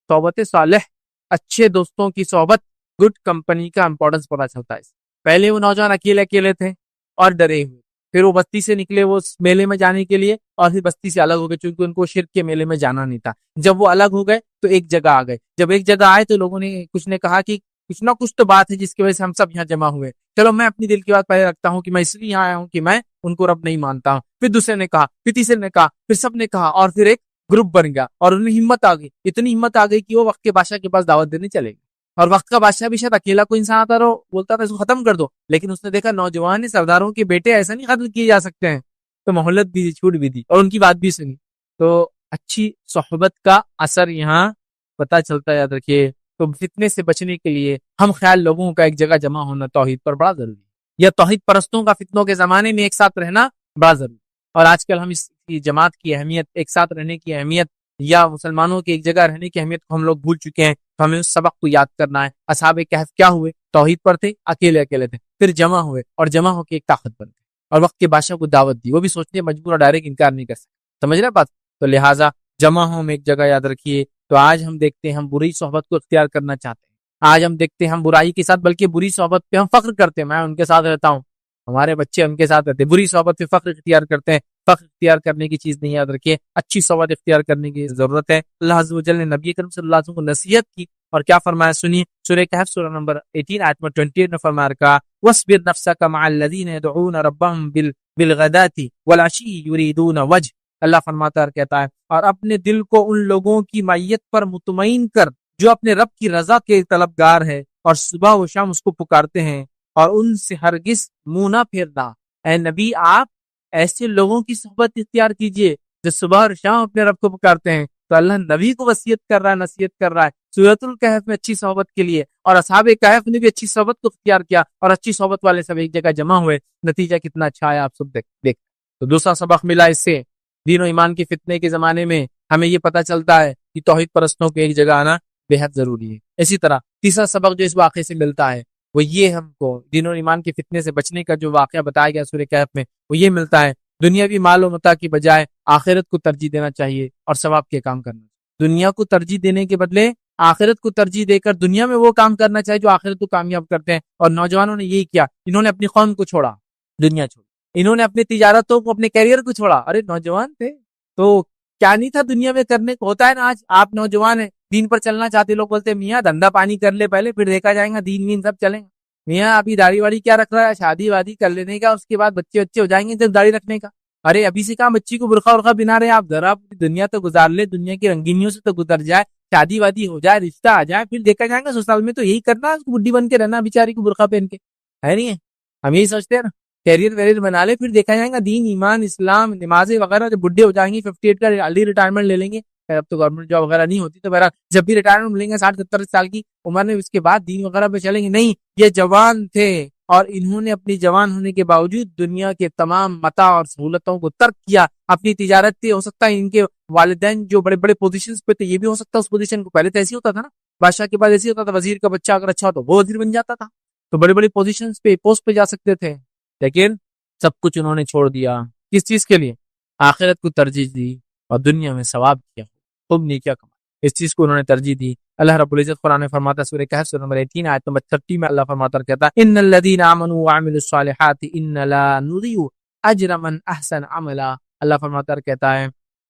صحبت صالح، اچھے دوستوں کی صحبت، گڈ کمپنی کا امپورٹنس پتا چلتا ہے. پہلے وہ نوجوان اکیلے اکیلے تھے اور ڈرے ہوئے، پھر وہ بستی سے نکلے وہ میلے میں جانے کے لیے، اور پھر بستی سے الگ ہو گئے چونکہ ان کو شرک کے میلے میں جانا نہیں تھا. جب وہ الگ ہو گئے تو ایک جگہ آ گئے. جب ایک جگہ آئے تو لوگوں نے کچھ نے کہا کہ کچھ نہ کچھ تو بات ہے جس کی وجہ سے ہم سب یہاں جمع ہوئے. چلو میں اپنی دل کی بات پہلے رکھتا ہوں کہ میں اس لیے یہاں آیا ہوں کہ میں ان کو رب نہیں مانتا ہوں. پھر دوسرے نے کہا، پھر تیسرے نے کہا، پھر سب نے کہا، اور پھر ایک گروپ بن گیا. اور انہیں ہمت آ گئی، اتنی ہمت آ گئی کہ وہ وقت کے بادشاہ کے پاس دعوت دینے چلے گئے. اور وقت کا بادشاہ بھی شاید اکیلا کوئی انسان آتا رہو بولتا تھا اس کو ختم کر دو، لیکن اس نے دیکھا نوجوان سرداروں کے بیٹے ایسا نہیں ختم کیے جا سکتے ہیں، تو مہلت بھی دی، چھوٹ بھی دی، اور ان کی بات بھی سنی. تو اچھی صحبت کا اثر یہاں پتہ چلتا ہے، یاد رکھیے. تو فتنے سے بچنے کے لیے ہم خیال لوگوں کا ایک جگہ جمع ہونا توحید پر بڑا ضروری ہے، یا توحید پرستوں کا فتنوں کے زمانے میں ایک ساتھ رہنا بڑا ضروری. اور آج کل ہم اس کی جماعت کی اہمیت، ایک ساتھ رہنے کی اہمیت، یا مسلمانوں کی ایک جگہ رہنے کی اہمیت کو ہم لوگ بھول چکے ہیں. تو ہمیں اس سبق کو یاد کرنا ہے. اصحاب کہف کیا ہوئے؟ توحید پر تھے، اکیلے اکیلے تھے، پھر جمع ہوئے، اور جمع ہو کے ایک طاقت بن گئے، اور وقت کے بادشاہ کو دعوت دی. وہ بھی سوچنے مجبور اور ڈائریکٹ انکار نہیں کر سکتے. سمجھ رہے بات؟ تو لہٰذا جمع ہوں ایک جگہ، یاد رکھیے. تو آج ہم دیکھتے ہیں ہم بری صحبت کو اختیار کرنا چاہتے ہیں. آج ہم دیکھتے ہیں ہم برائی کے ساتھ بلکہ بری صحبت پہ ہم فخر کرتے ہیں. میں ان کے ساتھ رہتا ہوں، ہمارے بچے ان کے ساتھ رہتے ہیں. بری صحبت پہ فخر اختیار کرتے ہیں. فخر اختیار کرنے کی چیز نہیں، یاد رکھیے. اچھی صحبت اختیار کرنے کی ضرورت ہے. اللہ عز و جل نے نبی کریم صلی اللہ علیہ وسلم کو نصیحت کی، اور کیا فرمایا سنیے. سورہ کہف سورہ نمبر 18 آیت نمبر 28 میں فرمایا رکھا، وَاصْبِرْ نَفْسَكَ مَعَ الَّذِينَ يَدْعُونَ رَبَّهُمْ بِالْغَدَاةِ وَالْعَشِيِّ يُرِيدُونَ وَجْهَهُ. اللہ فرماتا ہے، کہتا ہے، اور اپنے دل کو ان لوگوں کی معیت پر مطمئن کر جو اپنے رب کی رضا کے طلبگار ہے اور صبح و شام اس کو پکارتے ہیں، اور ان سے ہرگز منہ نہ پھیرنا. اے نبی، آپ ایسے لوگوں کی صحبت اختیار کیجئے جو صبح اور شام اپنے رب کو پکارتے ہیں. تو اللہ نبی کو وصیت کر رہا ہے، نصیحت کر رہا ہے سورۃ الکہف میں اچھی صحبت کے لیے. اور اصحاب کہف نے بھی اچھی صحبت کو اختیار کیا، اور اچھی صحبت والے سب ایک جگہ جمع ہوئے. نتیجہ کتنا اچھا آیا آپ سب دیکھ. تو دوسرا سبق ملا اس سے، دین و ایمان کے فتنے کے زمانے میں ہمیں یہ پتہ چلتا ہے کہ توحید پرستوں کے ایک جگہ آنا بے حد ضروری ہے. اسی طرح تیسرا سبق جو اس واقعے سے ملتا ہے وہ یہ، ہم کو دین و ایمان کے فتنے سے بچنے کا جو واقعہ بتایا گیا سورہ کہف میں، وہ یہ ملتا ہے، دنیاوی مال و متاع کی بجائے آخرت کو ترجیح دینا چاہیے اور ثواب کے کام کرنا. دنیا کو ترجیح دینے کے بدلے آخرت کو ترجیح دے کر دنیا میں وہ کام کرنا چاہیے جو آخرت کو کامیاب کرتے ہیں. اور نوجوانوں نے یہی کیا، انہوں نے اپنی قوم کو چھوڑا، دنیا چھوڑی، انہوں نے اپنی تجارتوں کو، اپنے کیریئر کو چھوڑا. ارے نوجوان تھے تو کیا نہیں تھا دنیا میں کرنے کو؟ ہوتا ہے نا، آج آپ نوجوان ہیں، دین پر چلنا چاہتے، لوگ بولتے ہیں میاں دھندا پانی کر لے پہلے، پھر دیکھا جائے گا، دین وین سب چلیں گا. میاں ابھی داڑھی واڑی کیا رکھ رہا ہے، شادی وادی کر لینے کا، اس کے بعد بچے ہو جائیں گے جب داڑھی رکھنے کا. ارے ابھی سے کہاں بچی کو برقع ورقع بنا رہے آپ، ذرا دنیا تو گزار لے، دنیا کی رنگینیوں سے تو گزر جائے، شادی وادی ہو جائے، رشتہ آ جائے، پھر دیکھا جائے گا. سسرال میں تو یہی کرنا، بڈھی بن کے رہنا، بیچاری کو برقع پہن کے، ہے نہیں ہے؟ ہم یہی سوچتے ہیں نا، کیریئر ویریئر بنا لے، پھر دیکھا جائے گا دین ایمان اسلام نمازیں وغیرہ. جب بڈھے ہو جائیں گے 58 کا ارلی ریٹائرمنٹ لے لیں گے، اب تو گورنمنٹ جاب وغیرہ نہیں ہوتی، تو بہرحال جب بھی ریٹائرمنٹ ملیں گے 60-70 سال کی عمر میں، اس کے بعد دین وغیرہ پہ چلیں گے. نہیں، یہ جوان تھے اور انہوں نے اپنی جوان ہونے کے باوجود دنیا کے تمام متاع اور سہولتوں کو ترک کیا. اپنی تجارت تھی، ہو سکتا ہے ان کے والدین جو بڑے بڑے پوزیشنز پہ تھے، یہ بھی ہو سکتا ہے اس پوزیشن کو، پہلے تو ایسے ہوتا تھا نا، بادشاہ کے بعد ایسے ہوتا تھا، وزیر کا بچہ اگر اچھا ہو تو وہ وزیر بن جاتا تھا، تو بڑی بڑی پوزیشنز پہ، پوسٹ پہ جا سکتے تھے. لیکن سب کچھ انہوں نے چھوڑ دیا، کس چیز کے لیے؟ آخرت کو ترجیح دی اور دنیا میں ثواب کیا، خوب نیکیاں کمائی، اس چیز کو انہوں نے ترجیح دی۔ اللہ رب العزت قرآن میں فرماتا ہے سورہ کہف سورہ نمبر 18 آیت نمبر 30 میں اللہ فرماتا ہے کہتا ہے ان الذین آمنوا وعملوا الصالحات ان لا نضیع اجر من احسن عملا۔ اللہ فرماتا ہے کہتا ہے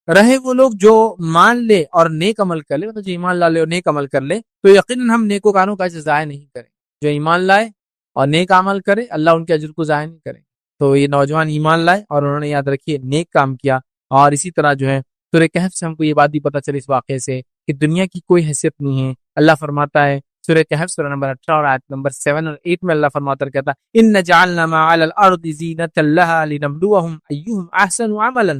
رہے وہ لوگ جو مان لے اور نیک عمل کر لے، مطلب جو ایمان لا لے اور نیک عمل کر لے تو یقیناً ہم نیکوکاروں کا اجر ضائع نہیں کریں۔ جو ایمان لائے اور نیک عمل کرے اللہ ان کے اجر کو ضائع نہیں کرے۔ تو یہ نوجوان ایمان لائے اور انہوں نے یاد رکھیے نیک کام کیا، اور اسی طرح جو ہے سورہ کہف سے ہم کو یہ بات بھی پتہ چلی اس واقعے سے کہ دنیا کی کوئی حیثیت نہیں ہے۔ اللہ فرماتا ہے سورہ کہف سورہ نمبر 18 اور آیت نمبر 7 اور 8 میں اللہ فرماتا ہے کہتا ہے ان جعلنا ما علی الارض زینۃ لها لنبلوهم ایہم احسن عملا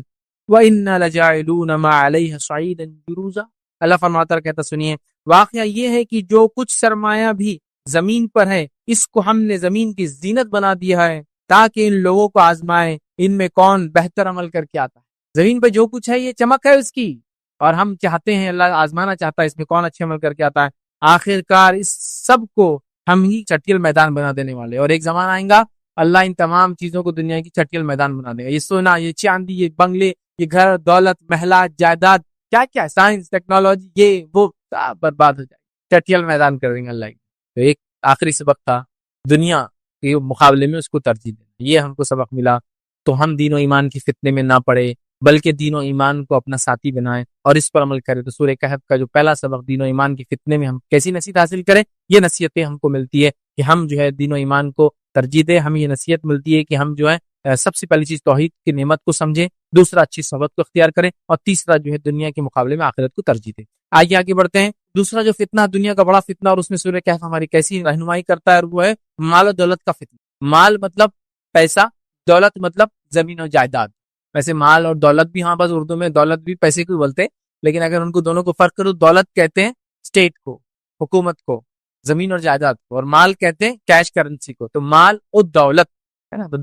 وانا لجاعلون ما علیہ صعیدا جرزا۔ اللہ فرماتا ہے کہتا سنیے واقعہ یہ ہے کہ جو کچھ سرمایہ بھی زمین پر ہے اس کو ہم نے زمین کی زینت بنا دیا ہے تاکہ ان لوگوں کو آزمائے ان میں کون بہتر عمل کر کے آتا ہے۔ زمین پہ جو کچھ ہے یہ چمک ہے اس کی، اور ہم چاہتے ہیں اللہ آزمانا چاہتا ہے اس میں کون اچھے عمل کر کے آتا ہے۔ آخر کار اس سب کو ہم ہی چٹیل میدان بنا دینے والے، اور ایک زمانہ آئے گا اللہ ان تمام چیزوں کو دنیا کی چٹیل میدان بنا دے گا۔ یہ سونا، یہ چاندی، یہ بنگلے، یہ گھر، دولت، محلات، جائیداد، کیا کیا سائنس، ٹیکنالوجی، یہ وہ سب برباد ہو جائے، چٹیل میدان کر دیں گے اللہ۔ تو ایک آخری سبق تھا دنیا کے مقابلے میں اس کو ترجیح دینا، یہ ہم کو سبق ملا۔ تو ہم دین و ایمان کی فتنے میں نہ پڑے بلکہ دین و ایمان کو اپنا ساتھی بنائیں اور اس پر عمل کریں۔ تو سورہ کہف کا جو پہلا سبق دین و ایمان کی فتنے میں ہم کیسی نصیحت حاصل کریں، یہ نصیحتیں ہم کو ملتی ہے کہ ہم جو ہے دین و ایمان کو ترجیح دیں۔ ہمیں یہ نصیحت ملتی ہے کہ ہم جو ہے سب سے پہلی چیز توحید کی نعمت کو سمجھیں، دوسرا اچھی صحبت کو اختیار کریں، اور تیسرا جو ہے دنیا کے مقابلے میں آخرت کو ترجیح دیں۔ آگے بڑھتے ہیں۔ دوسرا جو فتنہ دنیا کا بڑا فتنہ، اور اس میں سورہ کہف ہماری کیسی رہنمائی کرتا ہے، وہ ہے مال و دولت کا فتنہ۔ مال مطلب پیسہ، دولت مطلب زمین و جائیداد۔ ویسے مال اور دولت بھی، ہاں بس اردو میں دولت بھی پیسے کو بولتے ہیں، لیکن اگر ان کو دونوں کو فرق کرو، دولت کہتے ہیں اسٹیٹ کو، حکومت کو، زمین اور جائیداد کو، اور مال کہتے ہیں کیش کرنسی کو۔ تو مال اور دولت ہے نا، تو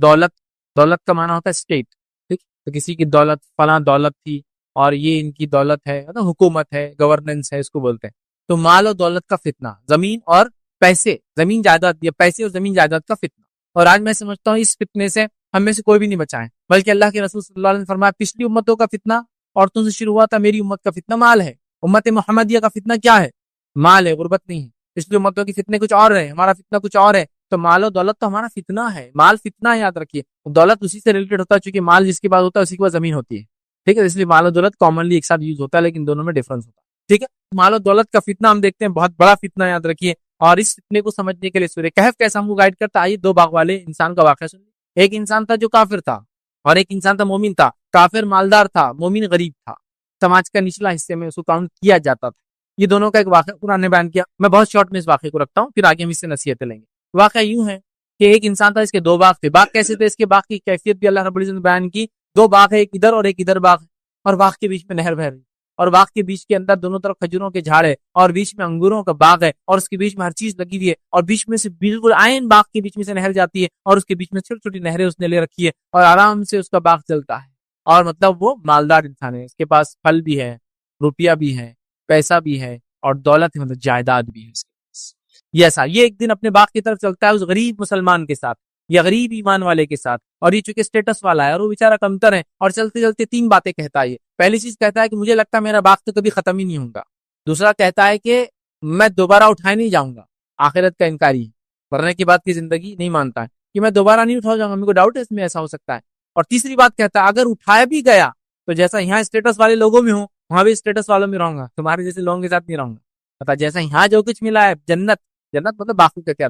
دولت کا معنی ہوتا ہے اسٹیٹ، ٹھیک۔ تو کسی کی دولت فلاں دولت تھی اور یہ ان کی دولت ہے، حکومت ہے، گورننس ہے، اس کو بولتے ہیں۔ تو مال اور دولت کا فتنہ، زمین اور پیسے، زمین جائیداد، یا پیسے اور زمین جائیداد کا فتنہ۔ اور آج میں سمجھتا ہوں اس فتنے سے ہم میں سے کوئی بھی نہیں بچا ہے، بلکہ اللہ کے رسول صلی اللہ علیہ وسلم نے فرمایا پچھلی امتوں کا فتنہ عورتوں سے شروع ہوا تھا، میری امت کا فتنہ مال ہے۔ امت محمدیہ کا فتنہ کیا ہے؟ مال ہے، غربت نہیں ہے۔ پچھلی امتوں کی فتنے کچھ اور ہے، ہمارا فتنہ کچھ اور ہے۔ تو مال و دولت تو ہمارا فتنہ ہے، مال فتنہ ہے، یاد رکھیے۔ دولت اسی سے ریلیٹڈ ہوتا ہے، چونکہ مال جس کے پاس ہوتا ہے اسی کے پاس زمین ہوتی ہے، ٹھیک ہے۔ اس لیے مال و دولت کامنلی ایک ساتھ یوز ہوتا ہے، لیکن دونوں میں ڈفرنس ہوتا ہے، ٹھیک ہے۔ مال و دولت کا فتنہ ہم دیکھتے ہیں بہت بڑا فتنہ، یاد رکھیے۔ اور اس فتنے کو سمجھنے کے لیے سورہ کہف کیسا ہم کو گائیڈ کرتا ہے، آئیے دو باغ والے انسان کا واقعہ سنیے۔ ایک انسان تھا جو کافر تھا، اور ایک انسان تھا مومن تھا۔ کافر مالدار تھا، مومن غریب تھا، سماج کا نچلا حصے میں اس کو کاؤنٹ کیا جاتا تھا۔ یہ دونوں کا ایک واقعہ قرآن نے بیان کیا، میں بہت شارٹ میں اس واقعے کو رکھتا ہوں، پھر آگے ہم اس سے نصیحتیں لیں گے۔ واقعہ یوں ہے کہ ایک انسان تھا، اس کے دو باغ تھے۔ باغ کیسے تھے؟ اس کے باغ کی کیفیت بھی اللہ رب العزت نے بیان کی۔ دو باغ ہے، ایک ادھر اور ایک ادھر باغ ہے، اور باغ کے بیچ میں نہر بہ رہی، اور باغ کے بیچ کے اندر دونوں طرف کھجوروں کے جھاڑ ہے، اور بیچ میں انگوروں کا باغ ہے، اور اس کے بیچ میں ہر چیز لگی ہوئی ہے، اور بیچ میں سے بالکل عین باغ کے بیچ میں سے نہر جاتی ہے، اور اس کے بیچ میں چھوٹی چھوٹی نہریں اس نے لے رکھی ہے، اور آرام سے اس کا باغ چلتا ہے۔ اور مطلب وہ مالدار انسان ہے، اس کے پاس پھل بھی ہے، روپیہ بھی ہے، پیسہ بھی ہے، اور دولت ہے، مطلب جائیداد بھی ہے اس کے پاس۔ یہ ایک دن اپنے باغ کی طرف چلتا ہے اس غریب مسلمان کے ساتھ، یا غریب ایمان والے کے ساتھ، اور یہ چونکہ اسٹیٹس والا ہے اور وہ بیچارہ کمتر ہے، اور چلتے چلتے تین باتیں کہتا ہے۔ پہلی چیز کہتا ہے کہ مجھے لگتا ہے میرا باغ تو کبھی ختم ہی نہیں ہوگا۔ دوسرا کہتا ہے کہ میں دوبارہ اٹھائے نہیں جاؤں گا، آخرت کا انکاری ہے، مرنے کے بعد کی زندگی نہیں مانتا ہے کہ میں دوبارہ نہیں اٹھاؤ جاؤں گا، میرے کو ڈاؤٹ ہے اس میں ایسا ہو سکتا ہے۔ اور تیسری بات کہتا ہے اگر اٹھایا بھی گیا تو جیسا یہاں اسٹیٹس والے لوگوں میں ہوں وہاں بھی اسٹیٹس والوں میں رہوں گا، تمہارے جیسے لوگوں کے ساتھ نہیں رہوں گا۔ پتا جیسا یہاں جو کچھ ملا ہے، جنت مطلب باغ کا کیا،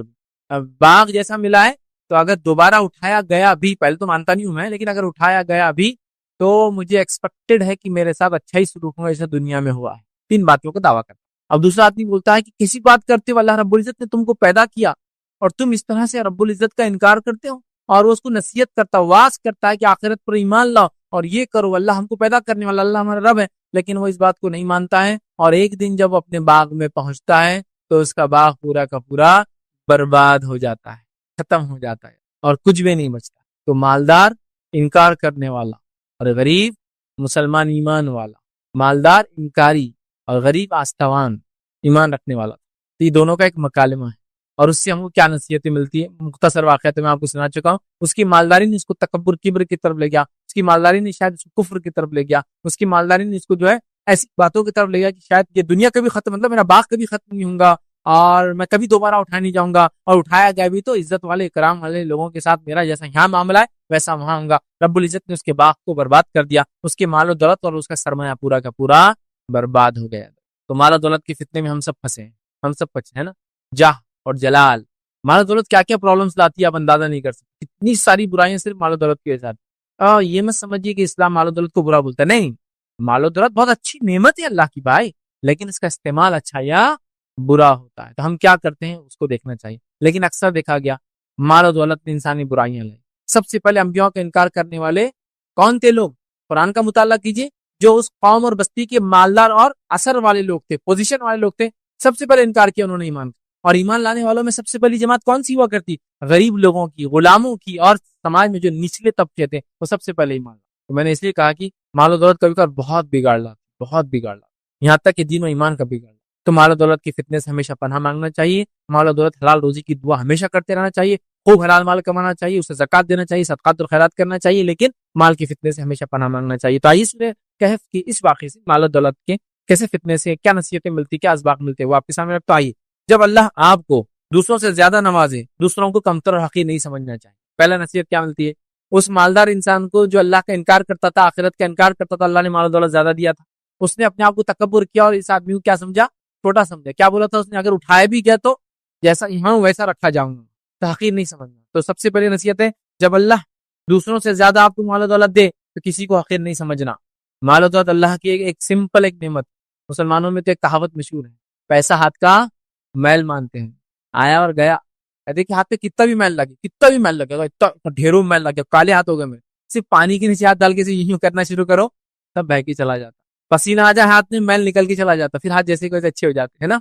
باغ جیسا ملا ہے، تو اگر دوبارہ اٹھایا گیا بھی، پہلے تو مانتا نہیں ہوں میں، لیکن اگر اٹھایا گیا بھی تو مجھے ایکسپیکٹڈ ہے کہ میرے ساتھ اچھا ہی سلوک ہوگا جیسا دنیا میں ہوا ہے۔ تین باتوں کا دعویٰ کرتا ہے۔ اب دوسرا آدمی بولتا ہے کہ کسی بات کرتے ہو، اللہ رب العزت نے تم کو پیدا کیا اور تم اس طرح سے رب العزت کا انکار کرتے ہو، اور وہ اس کو نصیحت کرتا، واز کرتا ہے کہ آخرت پر ایمان لاؤ اور یہ کرو، اللہ ہم کو پیدا کرنے والا، اللہ ہمارا رب ہے، لیکن وہ اس بات کو نہیں مانتا ہے۔ اور ایک دن جب وہ اپنے باغ میں پہنچتا ہے تو اس کا باغ پورا کا پورا برباد ہو جاتا ہے، ختم ہو جاتا ہے، اور کچھ بھی نہیں بچتا۔ تو مالدار انکار کرنے والا اور غریب مسلمان ایمان والا، مالدار انکاری اور غریب آستوان ایمان رکھنے والا، تو یہ دونوں کا ایک مکالمہ ہے۔ اور اس سے ہم کو کیا نصیحتیں ملتی ہے، مختصر واقعہ تو میں آپ کو سنا چکا ہوں۔ اس کی مالداری نے اس کو تکبر، کبر کی طرف لے گیا، اس کی مالداری نے شاید اس کو کفر کی طرف لے گیا، اس کی مالداری نے اس کو جو ہے ایسی باتوں کی طرف لے گیا کہ شاید یہ دنیا کبھی ختم، مطلب میرا باغ کبھی ختم نہیں ہوگا اور میں کبھی دوبارہ اٹھا نہیں جاؤں گا، اور اٹھایا گیا بھی تو عزت والے اکرام والے لوگوں کے ساتھ میرا جیسا یہاں معاملہ ہے ویسا وہاں ہوگا۔ رب العزت نے اس کے باغ کو برباد کر دیا، اس کے مال و دولت اور اس کا سرمایہ پورا کا پورا برباد ہو گیا۔ تو مال و دولت کے فتنے میں ہم سب پھنسے ہیں، ہم سب پھنسے ہیں نا۔ جاہ اور جلال، مال و دولت کیا کیا پرابلمز لاتی ہے آپ اندازہ نہیں کر سکتے، کتنی ساری برائیاں صرف مال و دولت کے ساتھ۔ یہ مت سمجھیے کہ اسلام مال و دولت کو برا بولتا ہے، نہیں، مال و دولت بہت اچھی نعمت ہے اللہ کی بھائی، لیکن اس کا استعمال اچھا یا برا ہوتا ہے، تو ہم کیا کرتے ہیں اس کو دیکھنا چاہیے۔ لیکن اکثر دیکھا گیا مال و دولت نے انسانی برائیاں لائی۔ سب سے پہلے انبیاء کا انکار کرنے والے کون تھے لوگ؟ قرآن کا مطالعہ کیجیے، جو اس قوم اور بستی کے مالدار اور اثر والے لوگ تھے، پوزیشن والے لوگ تھے، سب سے پہلے انکار کیا انہوں نے ایمان کا۔ اور ایمان لانے والوں میں سب سے پہلی جماعت کون سی ہوا کرتی؟ غریب لوگوں کی، غلاموں کی، اور سماج میں جو نچلے طبقے تھے وہ سب سے پہلے ایمان لاتے۔ تو میں نے اس لیے کہا کہ مال و دولت کبھی کبھار بہت بگاڑ لاتی، بہت بگاڑ لاتی، یہاں تک کہ دین و ایمان کا بگاڑ لاتی۔ تو مال و دولت کی فتنے سے ہمیشہ پناہ مانگنا چاہیے، مال و دولت حلال روزی کی دعا ہمیشہ کرتے رہنا چاہیے، خوب حلال مال کمانا چاہیے، اسے زکوٰۃ دینا چاہیے، صدقات اور خیرات کرنا چاہیے، لیکن مال کی فتنے سے ہمیشہ پناہ مانگنا چاہیے۔ تو آئیے سورہ کہف کی اس واقعے سے مال و دولت کے کیسے فتنے سے کیا نصیحتیں ملتی، کیا اسباق ملتے وہ آپ کے سامنے رکھتا۔ آئیے، جب اللہ آپ کو دوسروں سے زیادہ نوازے، دوسروں کو کمتر اور حقیر نہیں سمجھنا چاہیے۔ پہلا نصیحت کیا ملتی ہے؟ اس مالدار انسان کو جو اللہ کا انکار کرتا تھا، آخرت کا انکار کرتا تھا، اللہ نے مال و دولت زیادہ دیا تھا، اس نے اپنے آپ کو تکبر کیا اور اس آدمی کو کیا سمجھا؟ چھوٹا سمجھا۔ کیا بولا تھا اس نے؟ اگر اٹھایا بھی گیا تو جیسا یہاں ویسا رکھا جاؤں گا، تحقیر نہیں سمجھنا۔ تو سب سے پہلی نصیحت ہے، جب اللہ دوسروں سے زیادہ آپ کو مال و دولت دے تو کسی کو حقیر نہیں سمجھنا۔ مال و دولت اللہ کی ایک سمپل ایک نعمت۔ مسلمانوں میں تو ایک کہاوت مشہور ہے، پیسہ ہاتھ کا میل مانتے ہیں، آیا اور گیا۔ دیکھیے ہاتھ پہ کتنا بھی میل لگے، کتنا بھی میل لگے گا، اتنا ڈھیروں میل لگے، کالے ہاتھ ہو گئے میرے، صرف پانی کے نیچے ہاتھ ڈال کے یوں کرنا شروع کرو، تب بہ کے چلا جاتا، پسینہ آ جائے ہاتھ میں، میل نکل کے چلا جاتا، پھر ہاتھ جیسے کوئی اچھے ہو جاتے ہیں نا۔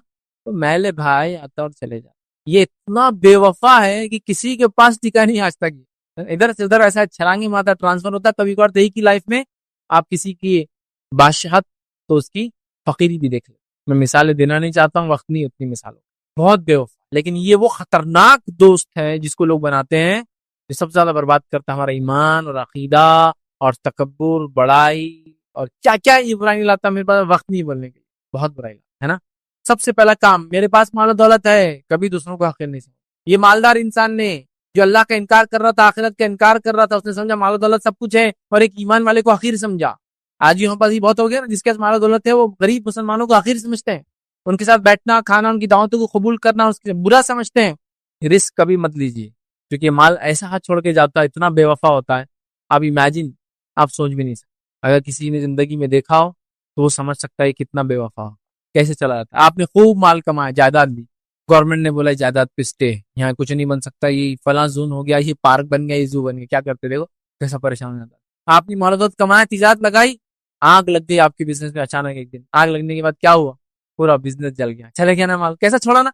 تو میل بھائی آتا اور چلے جاتا۔ یہ اتنا بے وفا ہے کہ کسی کے پاس ٹکا نہیں آج تک، ادھر سے ادھر ایسا چھلانگی مارتا ٹرانسفر ہوتا ہے۔ کبھی کبھار کی لائف میں آپ کسی کی بادشاہت تو اس کی فقیری بھی دیکھ لیں۔ میں مثالیں دینا نہیں چاہتا ہوں، وقت نہیں اتنی مثالوں، بہت بے وفا، لیکن یہ وہ خطرناک دوست ہے جس کو لوگ بناتے ہیں، جو سب سے زیادہ برباد کرتا ہے ہمارا ایمان اور عقیدہ اور تکبر، بڑائی اور کیا کیا یہ برائی لاتا ہے۔ میرے پاس وقت نہیں بولنے کے لیے، بہت برائی لاتا ہے نا۔ سب سے پہلا کام، میرے پاس مال و دولت ہے، کبھی دوسروں کو حقیر نہیں سمجھا۔ یہ مالدار انسان نے جو اللہ کا انکار کر رہا تھا، آخرت کا انکار کر رہا تھا، اس نے سمجھا مال و دولت سب کچھ ہے اور ایک ایمان والے کو حقیر سمجھا۔ آج یہاں پاس یہ بہت ہو گیا نا، جس کے پاس مال و دولت ہے وہ غریب مسلمانوں کو حقیر سمجھتے ہیں، ان کے ساتھ بیٹھنا کھانا، ان کی دعوتوں کو قبول کرنا اس کے برا سمجھتے ہیں۔ رسک کبھی مت لیجیے، کیونکہ مال ایسا ہاتھ چھوڑ کے جاتا ہے، اتنا بے وفا ہوتا ہے، آپ امیجن، آپ سوچ بھی نہیں سکتے۔ اگر کسی نے زندگی میں دیکھا ہو تو وہ سمجھ سکتا ہے کتنا بے وفا ہو، کیسے چلا جاتا ہے۔ آپ نے خوب مال کمایا، جائیداد بھی، گورنمنٹ نے بولا جائیداد پہ اسٹے، یہاں کچھ نہیں بن سکتا، یہ فلاں زون ہو گیا، یہ پارک بن گیا، یہ زو بن گیا، کیا کرتے دیکھو کیسا پریشان ہو جاتا ہے۔ آپ نے مال و دولت کمایا، تجارت لگائی، آگ لگ گئی آپ کے بزنس میں، اچانک ایک دن آگ لگنے کے بعد کیا ہوا؟ پورا بزنس جل گیا، چلے گیا نا مال، کیسا چھوڑا نا۔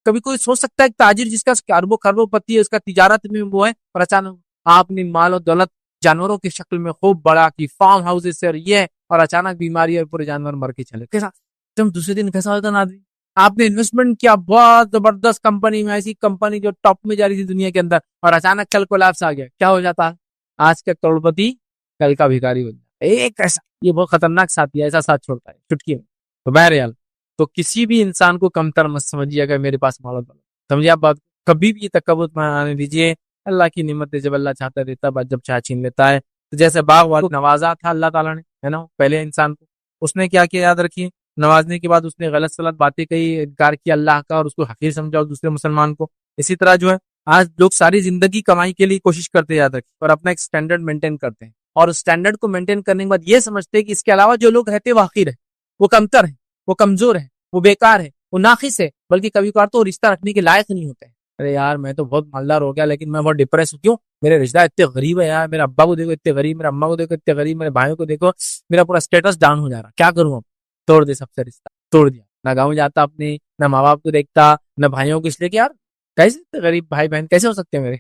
کبھی کوئی سوچ سکتا ہے ایک تاجر جس کا اربوں خربوں پتی ہے، اس کا تجارت میں وہ ہے، اور اچانک آپ نے مال و دولت جانوروں کی شکل میں خوب بڑا کی، فارم ہاؤسز سے، اور یہ، اور اچانک بیماری اور پورے جانور مر کے چلے، کیسا؟ تم دوسرے دن کیسا ہوتا نا۔ آپ نے انویسٹمنٹ کیا بہت زبردست کمپنی میں، ایسی کمپنی جو ٹاپ میں جا رہی تھی دنیا کے اندر، اور اچانک کل کولیپس آ گیا، کیا ہو جاتا؟ آج کا کروڑپتی کل کا بھکاری ہو جاتا۔ ایک ایسا، یہ بہت خطرناک ساتھی ہے، ایسا ساتھ چھوڑتا ہے چٹکی میں۔ تو بہرحال، تو کسی بھی انسان کو کمتر مت سمجھیے اگر میرے پاس مال و دولت، سمجھیے آپ بات، کبھی بھی یہ تکبر مت آنے دیجیے۔ اللہ کی نعمت ہے، جب اللہ چاہتا دیتا ہے، جب چاہے چھین لیتا ہے۔ تو جیسے باغ والوں کو نوازا تھا اللہ تعالیٰ نے، ہے نا، پہلے انسان کو اس نے کیا کیا یاد رکھیے، نوازنے کے بعد اس نے غلط سلط باتیں کہی، انکار کیا اللہ کا، اور اس کو حقیر سمجھا اور دوسرے مسلمان کو۔ اسی طرح جو ہے آج لوگ ساری زندگی کمائی کے لیے کوشش کرتے یاد رکھیں، اور اپنا ایک سٹینڈرڈ مینٹین کرتے ہیں، اور اس سٹینڈرڈ کو مینٹین کرنے کے بعد یہ سمجھتے ہیں کہ اس کے علاوہ جو لوگ رہتے وہ حقیر ہے، وہ کمتر ہے، وہ کمزور ہے، وہ بیکار ہے، وہ ناقص ہے، بلکہ کبھی کبھار تو رشتہ رکھنے کے لائق نہیں ہوتے ہیں۔ ارے یار میں تو بہت مالدار ہو گیا لیکن میں بہت ڈپریس ہوں، کیوں؟ میرے رشتہ اتنے غریب ہے یار، میرے ابا کو دیکھو اتنے غریب، میرے اماں کو دیکھو اتنے غریب، میرے بھائیوں کو دیکھو، میرا پورا اسٹیٹس ڈاؤن ہو جا رہا، کیا کروں اب؟ توڑ دے سب سے رشتہ، توڑ دیا، نہ گاؤں جاتا اپنے، نہ ماں باپ کو دیکھتا، نہ بھائیوں کو، اس لیے کہ یار کیسے غریب بھائی بہن کیسے ہو سکتے ہیں میرے؟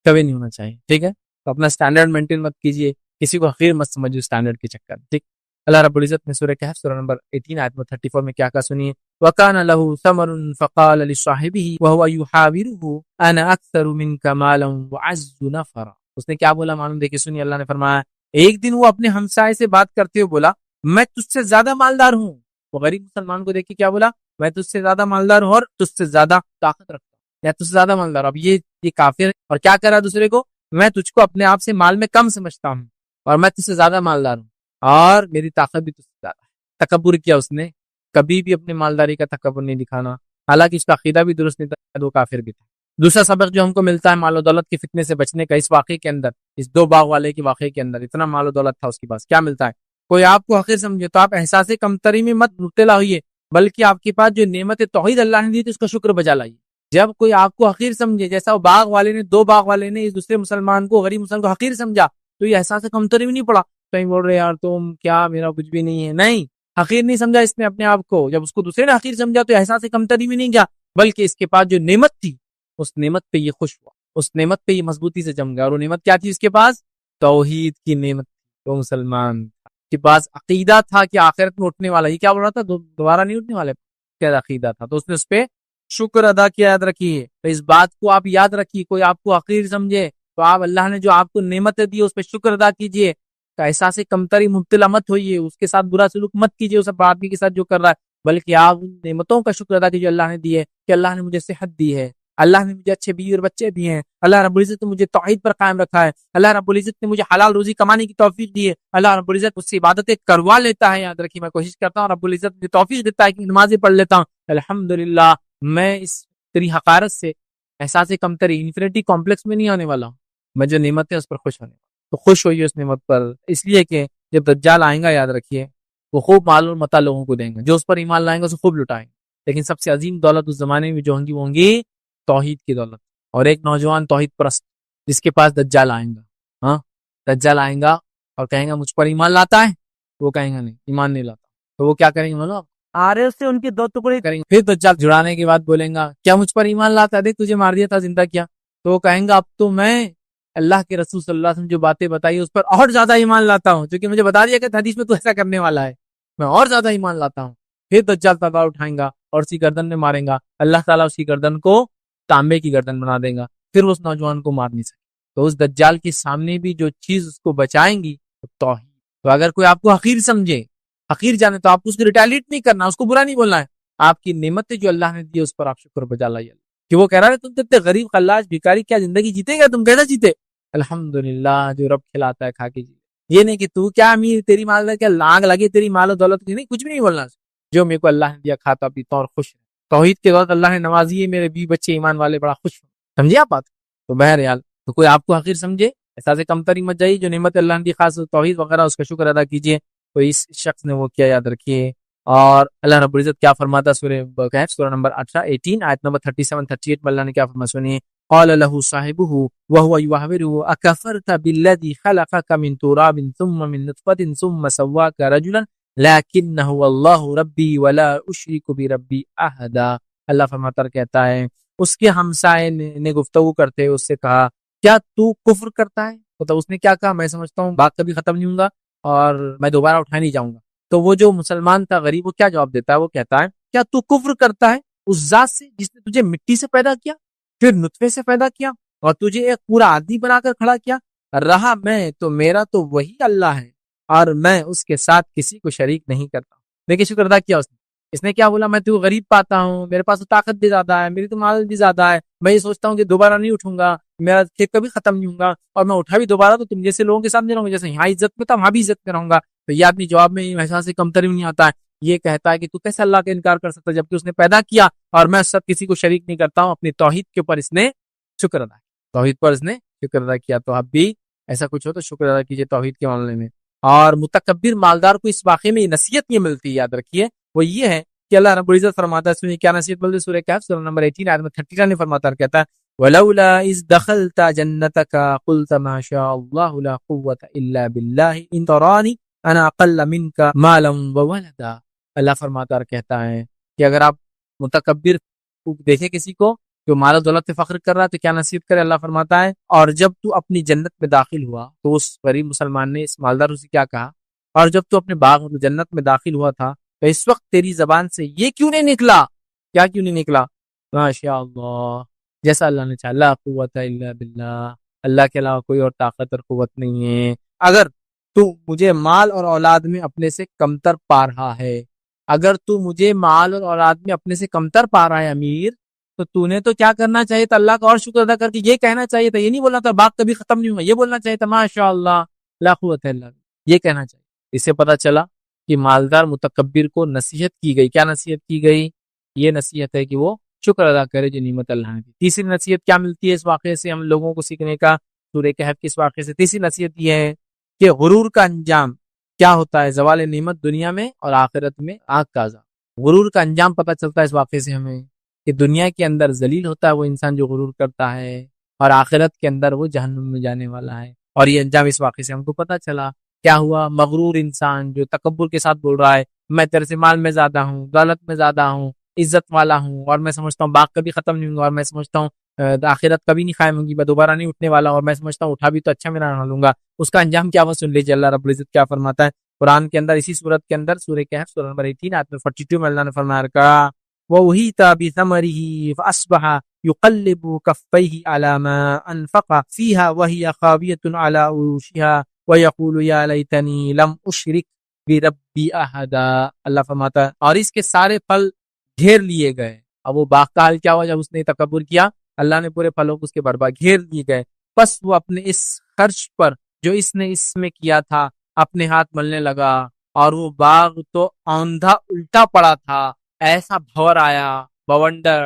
کبھی نہیں ہونا چاہیے، ٹھیک ہے؟ تو اپنا اسٹینڈرڈ مینٹین مت کیجیے، کسی کو حقیر مت سمجھو اسٹینڈرڈ کے چکر میں، ٹھیک؟ اللہ رب العزت نے سورہ کہف سورہ نمبر 18 آیت نمبر 34 میں کیا سنیے، وَكَانَ لَهُ ثَمَرٌ فَقَالَ لِصَاحِبِهِ وَهُوَ يُحَاوِرُهُ أَنَا أَكْثَرُ مِنْكَ مَالًا وَأَعَزُّ نَفَرًا۔ اس نے کیا بولا معلوم؟ دیکھیے سنیے، اللہ نے فرمایا ایک دن وہ اپنے ہمسائے سے بات کرتے ہوئے بولا میں تجھ سے زیادہ مالدار ہوں. وہ غریب مسلمان کو دیکھ کے کیا بولا؟ میں تجھ سے زیادہ مالدار ہوں اور تجھ سے زیادہ طاقت رکھتا ہوں، یا تجھ سے زیادہ مالدار. اب یہ کافر ہے اور کیا کرا دوسرے کو؟ میں تجھ کو اپنے آپ سے مال میں کم سمجھتا ہوں اور میں تجھ سے زیادہ مالدار ہوں اور میری طاقت بھی تجھ سے زیادہ ہے. تکبر کیا اس نے، کبھی بھی اپنے مالداری کا تکبر نہیں دکھانا، حالانکہ اس کا عقیدہ بھی درست نہیں تھا، وہ کافر بھی تھا. دوسرا سبق جو ہم کو ملتا ہے مال و دولت کے فتنے سے بچنے کا، اس واقعے کے اندر، اس 2 باغ والے کے واقعے کے اندر اتنا مال و دولت تھا اس کے پاس، کیا ملتا ہے؟ کوئی آپ کو حقیر سمجھے تو آپ احساس کمتری میں مت مبتلا ہوئیے، بلکہ آپ کے پاس جو نعمت توحید اللہ نے دی تھی اس کا شکر بجا لائیے. جب کوئی آپ کو حقیر سمجھے، جیسا وہ باغ والے نے، 2 باغ والے نے اس دوسرے مسلمان کو، غریب مسلمان کو حقیر سمجھا، تو یہ احساس کمتری میں نہیں پڑا کہیں بول رہے یار تم کیا، میرا کچھ بھی نہیں ہے. نہیں، حقیر نہیں سمجھا اس نے اپنے آپ کو. جب اس کو دوسرے نے حقیر سمجھا تو احساس کمتری میں نہیں گیا، بلکہ اس کے پاس جو نعمت تھی اس نعمت پہ یہ خوش ہوا، اس نعمت پہ یہ مضبوطی سے جم گیا. اور وہ نعمت کیا تھی اس کے پاس؟ توحید کی نعمت. وہ مسلمان کے پاس عقیدہ تھا کہ آخرت میں اٹھنے والا. یہ کیا بول رہا تھا؟ دوبارہ نہیں اٹھنے والے. کیا عقیدہ تھا تو اس نے اس پہ شکر ادا کیا. یاد رکھیے، تو اس بات کو آپ یاد رکھیے، کوئی آپ کو حقیر سمجھے تو آپ اللہ نے جو آپ کو نعمتیں دی اس پہ شکر ادا کیجئے. کا احساس کمتری مبتلا مت ہوئیے، اس کے ساتھ برا سلوک مت کیجئے اس آدمی کے ساتھ جو کر رہا ہے، بلکہ آپ نعمتوں کا شکر ادا کیجئے اللہ نے دی ہے، کہ اللہ نے مجھے صحت دی ہے، اللہ نے مجھے اچھے بیوی اور بچے دیے ہیں، اللہ رب العزت نے مجھے توحید پر قائم رکھا ہے، اللہ رب العزت نے مجھے حلال روزی کمانے کی توفیق دی ہے، اللہ رب العزت مجھ سے عبادتیں کروا لیتا ہے. یاد رکھیے، میں کوشش کرتا ہوں، رب العزت مجھے توفیق دیتا ہے کہ نمازیں پڑھ لیتا ہوں. الحمدللہ میں اس تیری حقارت سے احساس کمتری، انفینٹی کمپلیکس میں نہیں آنے والا ہوں، میں جو نعمت ہے اس پر خوش ہونے والا. تو خوش ہوئیے اس نعمت پر، اس لیے کہ جب دجال آئیں گا، یاد رکھیے، وہ خوب مال اور متاع لوگوں کو دیں گے، جو اس پر ایمان لائیں گے اسے خوب لٹائیں گے. لیکن سب سے عظیم دولت اس زمانے میں جو ہوں گی وہ ہوں گی توحید کی دولت. اور ایک نوجوان توحید پرست جس کے پاس دجال آئیں گا، ہاں دجال آئیں گا اور کہیں گا مجھ پر ایمان لاتا ہے، وہ کہیں گا نہیں، ایمان نہیں لاتا. تو وہ کیا کریں گے معلوم؟ آرے سے ان کے 2 ٹکڑے کریں گے. پھر دجال جڑانے کے بعد بولیں گا کیا مجھ پر ایمان لاتا ہے؟ دیکھ تجھے مار دیا تھا، زندہ کیا. تو وہ کہیں گا اب تو میں اللہ کے رسول صلی اللہ علیہ وسلم جو باتیں بتائی اس پر اور زیادہ ایمان لاتا ہوں، کیونکہ مجھے بتا دیا کہ حدیث میں تو ایسا کرنے والا ہے، میں اور زیادہ ایمان لاتا ہوں. پھر دجال تلوار اٹھائیں گا اور اسی گردن میں ماریں گا، اللہ تعالیٰ اسی گردن کو تانبے کی گردن بنا دیں گا، پھر اس نوجوان کو مار نہیں سکے. تو اس دجال کے سامنے بھی جو چیز اس کو بچائیں گی توحید. تو اگر کوئی آپ کو حقیر سمجھے، حقیر جانے، تو آپ کو اس کو ریٹیلیٹ نہیں کرنا، اس کو برا نہیں بولنا ہے. آپ کی نعمتیں جو اللہ نے دی اس پر آپ شکر بجا لائیے. کہ وہ کہہ رہا ہے تم تو اتنے غریب خلاص بھکاری کیا زندگی جیتے گا، تم کیسا جیتے؟ الحمدللہ جو رب کھلاتا ہے کھا کے جی. یہ نہیں کہ تو کیا امیر، تیری مال کیا لاگ لگے تیری مال و دولت کی، نہیں، کچھ بھی نہیں بولنا. جو میرے کو اللہ نے دیا کھاتا پیتا اور خوش ہے. توحید کے دولت اللہ نے نوازی ہے، میرے بیوی بچے ایمان والے، بڑا خوش ہوں. سمجھے آپ بات؟ تو بہرحال تو کوئی آپ کو حقیر سمجھے، احساس کمتری مت جائیے، جو نعمت اللہ نے دی خاص توحید وغیرہ اس کا شکر ادا کیجیے. تو اس شخص نے وہ کیا، یاد رکھیے. اور اللہ رب العزت کیا فرماتا سورہ کہف سورہ نمبر 18 آیت نمبر 37-38 میں اللہ نے کیا فرمایا سنیے. قال له صاحبه وهو يحاوره اكفرت بالذي خلقك من تراب ثم من نطفة ثم سواك رجلا لكن هو الله ربي ولا اشرك بربي احدا. اللہ فرماتا کہتا ہے اس کے ہمسائے نے گفتگو کرتے اس سے کہا کیا تو کفر کرتا ہے؟ تو اس نے کیا کہا؟ میں سمجھتا ہوں بات کبھی ختم نہیں ہوں گا اور میں دوبارہ اٹھا نہیں جاؤں گا. تو وہ جو مسلمان تھا غریب، وہ کیا جواب دیتا ہے؟ وہ کہتا ہے کیا تو کفر کرتا ہے اس ذات سے جس نے تجھے مٹی سے پیدا کیا، پھر نطفے سے پیدا کیا اور تجھے ایک پورا آدمی بنا کر کھڑا کیا؟ رہا میں تو میرا تو وہی اللہ ہے اور میں اس کے ساتھ کسی کو شریک نہیں کرتا. دیکھیں شکر ادا کیا اس نے کیا بولا؟ میں تو غریب پاتا ہوں، میرے پاس تو طاقت بھی زیادہ ہے، میری تو مال بھی زیادہ ہے، میں یہ سوچتا ہوں کہ دوبارہ نہیں اٹھوں گا، میرا کھیت کبھی ختم نہیں ہوں گا، اور میں اٹھا بھی دوبارہ تو تم جیسے لوگوں کے سامنے رہوں گا، جیسے یہاں عزت میں تھا وہاں بھی عزت میں رہوں گا. تو یہ آدمی جواب میں احساس سے کمتری نہیں آتا ہے، یہ کہتا ہے کہ تو کیسے اللہ کا انکار کر سکتا جبکہ اس نے پیدا کیا اور میں سب کسی کو شریک نہیں کرتا ہوں. اپنی توحید کے اوپر اس نے شکر ادا کیا، توحید پر اس نے شکر ادا کیا. تو اب بھی ایسا کچھ ہو تو شکر ادا کیجیے توحید کے معاملے میں. اور متکبر مالدار کو اس واقعے میں یہ نصیحت یہ ملتی ہے، یاد رکھیے، وہ یہ ہے کہ اللہ رب العزت فرماتا ہے، سنیے کیا نصیحت ملتی ہے. سورہ کہف سورہ نمبر 18 آیت 39 نے فرماتا ہے، کہتا ہے وَلَوْلَا إِذْ دَخَلْتَ جَنَّتَكَ قُلْتَ مَا شَاءَ اللَّهُ لَا قُوَّةَ إِلَّا بِاللَّهِ إِن تَرَانِي أَنَا أَقَلَّ مِنْكَ مَالًا وَوَلَدًا. اللہ فرماتا کہتا ہے کہ اگر آپ متکبر دیکھیں کسی کو جو مال و دولت سے فخر کر رہا ہے تو کیا نصیحت کرے. اللہ فرماتا ہے اور جب تو اپنی جنت میں داخل ہوا تو اس غریب مسلمان نے اس مالدار سے کیا کہا، اور جب تو اپنے باغ جنت میں داخل ہوا تھا تو اس وقت تیری زبان سے یہ کیوں نہیں نکلا؟ کیا کیوں نہیں نکلا؟ ماشاء اللہ، جیسا اللہ نے چاہا، لا قوت الا باللہ، اللہ کے علاوہ کوئی اور طاقت اور قوت نہیں ہے. اگر تو مجھے مال اور اولاد میں اپنے سے کمتر پا رہا ہے، اگر تو مجھے مال اور اولاد میں اپنے سے کمتر پا رہا ہے امیر، تو نے تو کیا کرنا چاہیے تھا؟ اللہ کا اور شکر ادا کر کے یہ کہنا چاہیے تھا، یہ نہیں بولنا تھا باغ کبھی ختم نہیں ہوگا، یہ بولنا چاہیے تھا ماشاء اللہ لا قوت الا باللہ، یہ کہنا چاہیے. اس سے پتہ چلا کہ مالدار متکبر کو نصیحت کی گئی. کیا نصیحت کی گئی؟ یہ نصیحت ہے کہ وہ شکر ادا کرے جو نعمت اللہ نے دی. تیسری نصیحت کیا ملتی ہے اس واقعے سے ہم لوگوں کو سیکھنے کا؟ سورہ کہف کے اس واقعے سے تیسری نصیحت یہ ہے کہ غرور کا انجام کیا ہوتا ہے؟ زوال نعمت دنیا میں اور آخرت میں آگ کا عذاب. غرور کا انجام پتہ چلتا ہے اس واقعے سے ہمیں کہ دنیا کے اندر ذلیل ہوتا ہے وہ انسان جو غرور کرتا ہے، اور آخرت کے اندر وہ جہنم میں جانے والا ہے. اور یہ انجام اس واقعے سے ہم کو پتہ چلا. کیا ہوا؟ مغرور انسان جو تکبر کے ساتھ بول رہا ہے میں تیرے سے مال میں زیادہ ہوں، دولت میں زیادہ ہوں، عزت والا ہوں، اور میں سمجھتا ہوں باغ کبھی ختم نہیں ہوگا، اور میں سمجھتا ہوں آخرت کبھی نہیں قائم ہوگی، میں دوبارہ نہیں اٹھنے والا، اور میں سمجھتا ہوں اٹھا بھی تو اچھا میرا نہ لوں گا. اس کا انجام کیا وہ سن لیجیے. اللہ رب العزت کیا فرماتا ہے قرآن کے اندر، اسی صورت کے اندر، سورہ کہف سورہ نمبر 18 آیت نمبر 42 میں اللہ نے فرمایا کہا وَأُحِيطَ بِثَمَرِهِ فَأَصْبَحَ يُقَلِّبُ كَفَّيْهِ عَلَى مَا أَنفَقَ فِيهَا وَهِيَ خَاوِيَةٌ عَلَى عُرُوشِهَا وَيَقُولُ يَا لَيْتَنِي لَمْ أُشْرِكْ بِرَبِّي أَحَدًا. اللہ فرماتا ہے اور اس کے سارے پھل گھیر لیے گئے. اب وہ باغ کا حال کیا ہوا جب اس نے تکبر کیا؟ اللہ نے پورے پھلوں کو اس کے برباد گھیر لیے گئے. بس وہ اپنے اس خرچ پر جو اس نے اس میں کیا تھا اپنے ہاتھ ملنے لگا، اور وہ باغ تو آندھا الٹا پڑا تھا. ایسا بھور آیا، بونڈر،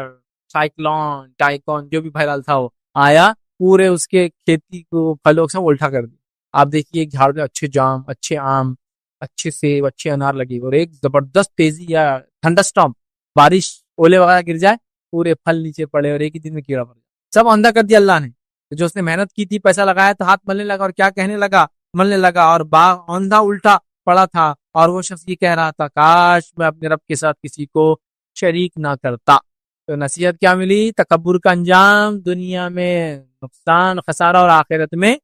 سائیکلون، ٹائکون، جو بھی بہرحال تھا وہ آیا، پورے اس کے کھیتی کو پھلوں سے الٹا کر دیا. آپ دیکھیے ایک جھاڑ میں اچھے جام، اچھے آم، اچھے سیب، اچھے انار لگے، اور ایک زبردست تیزی یا تھنڈر سٹارم، بارش، اولے وغیرہ گر جائے، پورے پھل نیچے پڑے اور ایک ہی دن میں کیڑا پڑ جائے. سب اندھا کر دیا اللہ نے. جو اس نے محنت کی تھی، پیسہ لگایا تو ہاتھ ملنے لگا، اور کیا کہنے لگا؟ ملنے لگا، اور باغ اندھا الٹا پڑا تھا. اور وہ شخص یہ کہہ رہا تھا کاش میں اپنے رب کے ساتھ کسی کو شریک نہ کرتا. تو نصیحت کیا ملی؟ تکبر کا انجام دنیا میں نقصان، خسارہ، اور آخرت میں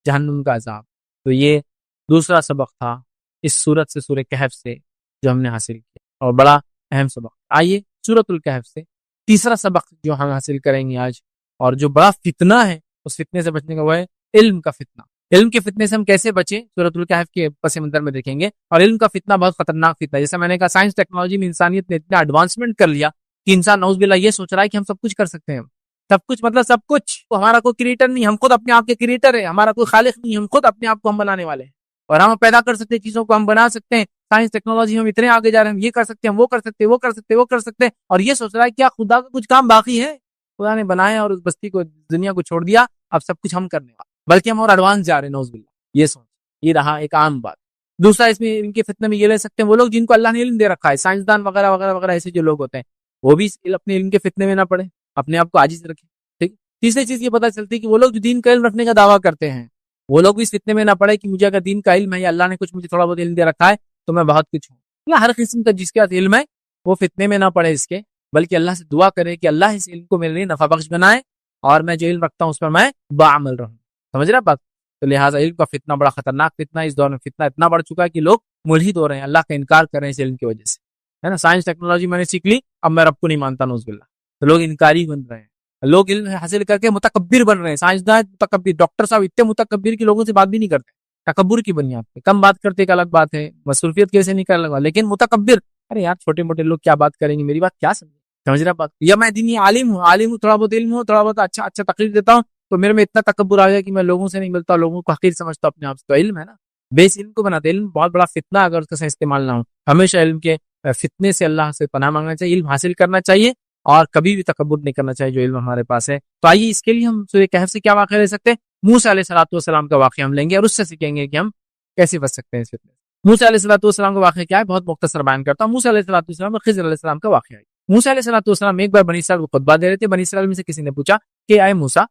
جہنم کا عذاب. تو یہ دوسرا سبق تھا اس سورت سے، سورہ کہف سے، جو ہم نے حاصل کیا، اور بڑا اہم سبق. آئیے سورۃ الکہف سے تیسرا سبق جو ہم حاصل کریں گے آج، اور جو بڑا فتنہ ہے، اس فتنے سے بچنے کا وہ ہے علم کا فتنہ. علم کے فتنے سے ہم کیسے بچیں سورۃ الکہف کے پس منظر میں دیکھیں گے. اور علم کا فتنہ بہت خطرناک فتنہ ہے. جیسے میں نے کہا سائنس ٹیکنالوجی میں انسانیت نے اتنا ایڈوانسمنٹ کر لیا کہ انسان نعوذ باللہ یہ سوچ رہا ہے کہ ہم سب کچھ کر سکتے ہیں. سب کچھ مطلب سب کچھ. ہمارا کوئی کریٹر نہیں، ہم خود اپنے آپ کے کریٹر ہیں. ہمارا کوئی خالق نہیں، ہم خود اپنے آپ کو ہم بنانے والے ہیں، اور ہم پیدا کر سکتے ہیں چیزوں کو، ہم بنا سکتے ہیں. سائنس ٹیکنالوجی ہم اتنے آگے جا رہے ہیں، ہم یہ کر سکتے ہیں، وہ کر سکتے ہیں، وہ کر سکتے ہیں، وہ کر سکتے ہیں. اور یہ سوچ رہا ہے کیا خدا کا کچھ کام باقی ہے؟ خدا نے بنایا اور اس بستی کو، دنیا کو چھوڑ دیا، اب سب کچھ ہم کرنے والے، بلکہ ہم اور ایڈوانس جا رہے ہیں نعوذ باللہ. یہ سوچ، یہ رہا ایک عام بات. دوسرا اس میں ان کے فتنے میں یہ لے سکتے ہیں وہ لوگ جن کو اللہ نے علم دے رکھا ہے، سائنسدان وغیرہ وغیرہ وغیرہ، ایسے جو لوگ ہوتے ہیں وہ بھی اپنے علم کے فتنے میں نہ پڑے، اپنے آپ کو عاجز رکھیں. ٹھیک. تیسری چیز یہ پتہ چلتی ہے کہ وہ لوگ جو دین کا علم رکھنے کا دعویٰ کرتے ہیں وہ لوگ بھی اس فتنے میں نہ پڑے کہ مجھے اگر دین کا علم ہے یا اللہ نے کچھ مجھے تھوڑا بہت علم دے رکھا ہے تو میں بہت کچھ ہوں. یا ہر قسم کا جس کے پاس علم ہے وہ فتنے میں نہ پڑے اس کے، بلکہ اللہ سے دعا کرے کہ اللہ اس علم کو میرے لیے نفع بخش بنائے، اور میں جو علم رکھتا ہوں اس پر میں باعمل رہوں. سمجھ رہا بات؟ تو لہٰذا علم کا فتنہ بڑا خطرناک فتنہ ہے. اس دور میں فتنہ اتنا بڑھ چکا ہے کہ لوگ ملحد ہو رہے ہیں، اللہ کا انکار کر رہے ہیں اس علم کی وجہ سے، ہے نا. سائنس ٹیکنالوجی میں نے سیکھ لی، اب میں رب کو نہیں مانتا نعوذ باللہ. تو لوگ انکاری بن رہے ہیں، لوگ علم حاصل کر کے متکبر بن رہے ہیں. سائنسدان متکبر، ڈاکٹر صاحب اتنے متکبر کی لوگوں سے بات بھی نہیں کرتے، تکبر کی بنیاد پہ کم بات کرتے، ایک الگ بات ہے، مصروفیت کیسے نہیں کر لگا، لیکن متکبر، ارے یار چھوٹے موٹے لوگ کیا بات کریں گے، میری بات کیا سمجھ رہا بات. یا میں دینی عالم ہوں، تھوڑا بہت علم ہوں، تھوڑا بہت اچھا تقریر دیتا ہوں، تو میرے میں اتنا تکبر آ گیا کہ میں لوگوں سے نہیں ملتا، لوگوں کو حقیر سمجھتا اپنے آپ سے. تو علم ہے نا، بیس علم کو بناتے. علم بہت بڑا فتنہ اگر اس کا صحیح استعمال نہ ہو. ہمیشہ علم کے فتنے سے اللہ سے پناہ مانگنا چاہیے، علم حاصل کرنا چاہیے، اور کبھی بھی تکبر نہیں کرنا چاہیے جو علم ہمارے پاس ہے. تو آئیے اس کے لیے ہم سورہ کہف سے کیا واقعہ لے سکتے ہیں؟ موسیٰ علیہ السلام کا واقعہ ہم لیں گے، اور اس سے سیکھیں گے کہ ہم کیسے بچ سکتے ہیں اس فتنے سے. موسیٰ علیہ السلام کا واقعہ کیا ہے؟ بہت مختصر بیان کرتا ہوں. موسیٰ علیہ السلام اور خضر علیہ السلام کا واقعہ ہے. موسیٰ علیہ السلام ایک بار بنی اسرائیل کو خطبہ دے رہے تھے. بنی اسرائیل میں سے کسی نے پوچھا کہ اے موسیٰ،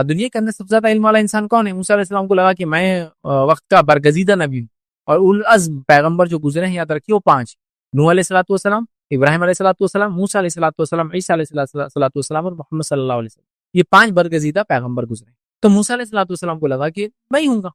دنیا کے اندر سب سے زیادہ علم والا انسان کون ہے؟ موسیٰ علیہ السلام کو لگا کہ میں وقت کا برگزیدہ نبی ہوں، اور اولو العزم پیغمبر جو گزرے ہیں یاد رکھیے وہ 5: نوح علیہ السلام، ابراہیم علیہ السلام، موسیٰ علیہ السلام، عیسیٰ علیہ السلام، اور محمد صلی اللہ علیہ وسلم. یہ 5 برگزیدہ پیغمبر گزرے. تو موسیٰ علیہ السلام کو لگا کہ میں ہی ہوں گا.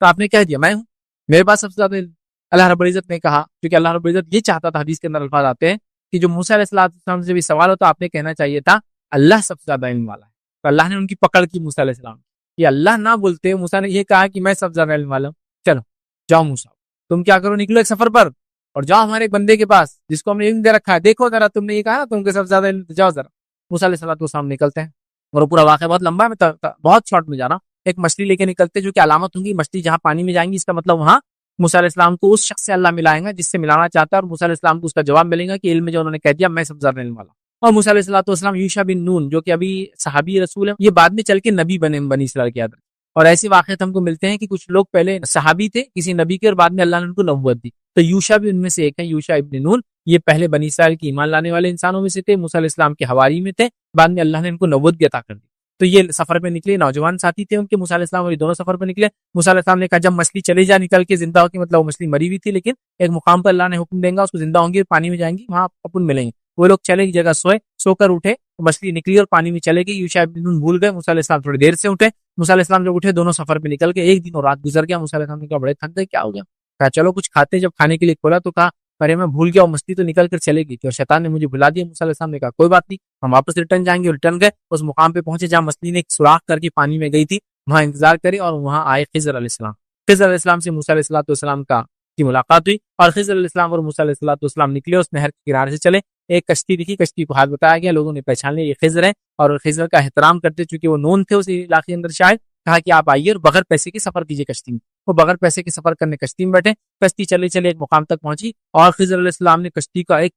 تو آپ نے کہہ دیا میں ہوں، میرے پاس سب سے زیادہ علم. اللہ رب العزت نے کہا، کیونکہ اللہ رب العزت یہ چاہتا تھا، حدیث کے اندر الفاظ آتے ہیں کہ جو موسیٰ علیہ السلام سے بھی سوال ہو تو آپ نے کہنا چاہیے تھا اللہ سب سے زیادہ علم والا ہے. تو اللہ نے ان کی پکڑ کی موسیٰ علیہ السلام. کہ اللہ نہ بولتے موسیٰ نے یہ کہا کہ میں سب زیادہ علم والا ہوں، چلو جاؤ موسیٰ تم کیا کرو، نکلو ایک سفر پر اور جاؤ ہمارے ایک بندے کے پاس جس کو ہم نے علم دے رکھا ہے، دیکھو ذرا تم نے یہ کہا نا تم کے سب زیادہ علم، جاؤ ذرا۔ موسیٰ علیہ السلام نکلتے ہیں اور پورا واقعہ بہت لمبا ہے، میں بہت شارٹ میں جا رہا ہوں۔ ایک مچھلی لے کے نکلتے جو کہ علامت ہوں گی، مچھلی جہاں پانی میں جائیں گی اس کا مطلب وہاں موسیٰ علیہ السلام کو اس شخص سے اللہ ملائیں گا جس سے ملانا چاہتا ہے، اور موسیٰ علیہ السلام کو اس کا جواب ملے گا کہ علم میں جو انہوں نے کہہ دیا میں سب زیادہ علم والا۔ اور موسیٰ علیہ السلام یوشع بن نون جو کہ ابھی صحابی رسول ہے، یہ بعد میں چل کے نبی بنے بنی اسرائیل کے عادت۔ اور ایسے واقعات ہم کو ملتے ہیں کہ کچھ لوگ پہلے صحابی تھے کسی نبی کے، اور بعد میں اللہ نے ان کو نبوت دی، تو یوشع بھی ان میں سے ایک ہے، یوشع ابن نون۔ یہ پہلے بنی اسرائیل کی ایمان لانے والے انسانوں میں سے تھے، موسیٰ علیہ السلام کے حواری میں تھے، بعد میں اللہ نے ان کو نبوت بھی عطا کر دی۔ تو یہ سفر پہ نکلے، نوجوان ساتھی تھے ان کے، موسیٰ علیہ السلام اور یہ دونوں سفر پہ نکلے۔ موسیٰ علیہ السلام نے کہا جب مچھلی چلے جا نکل کے زندہ ہو کے، مطلب وہ مچھلی مری ہوئی تھی لیکن ایک مقام پر اللہ نے حکم دیں گا اس کو زندہ ہوں گی، پانی میں جائیں گی، وہاں اپن ملیں گے۔ وہ لوگ چلے کی جگہ سوئے، سو کر اٹھے، مچھلی نکلی اور پانی میں چلے گئی۔ یوشع ابن نون بھول گئے، موسیٰ علیہ السلام تھوڑی دیر سے اٹھے۔ موسیٰ علیہ السلام جب اٹھے دونوں سفر پہ نکل کے، ایک دن اور رات گزر گیا۔ موسیٰ علیہ السلام نے کہا بڑے تھک گئے، کیا ہو گیا؟ کہا چلو کچھ کھاتے۔ جب کھانے کے لیے کھولا تو کہا ارے میں بھول گیا، مچھلی تو نکل کر چلے گئی تھی اور شیطان نے مجھے بھلا دیا۔ موسیٰ علیہ السلام نے کہا کوئی بات نہیں، ہم واپس ریٹرن جائیں گے۔ ریٹرن گئے، اس مقام پہ پہنچے جہاں مچھلی نے ایک سوراخ کر کے پانی میں گئی تھی، وہاں انتظار کرے اور وہاں آئے خضر علیہ السلام۔ خضر علیہ السلام سے موسیٰ علیہ السلام کی ملاقات ہوئی اور خضر علیہ السلام اور موسیٰ علیہ السلام نکلے، اس نہر کے کنارے سے چلے۔ ایک کشتی دکھی، کشتی کو ہاتھ بتایا گیا، لوگوں نے پہچان لیا یہ خضر ہے، اور خضر کا احترام کرتے چونکہ وہ نون تھے اس علاقے کے اندر، شاید کہا کہ آپ آئیے اور بغیر پیسے کے سفر کیجیے کشتی میں۔ وہ بغیر پیسے کے سفر کرنے کشتی میں بیٹھے، کشتی چلے چلے ایک مقام تک پہنچی اور خضر علیہ السلام نے کشتی کا ایک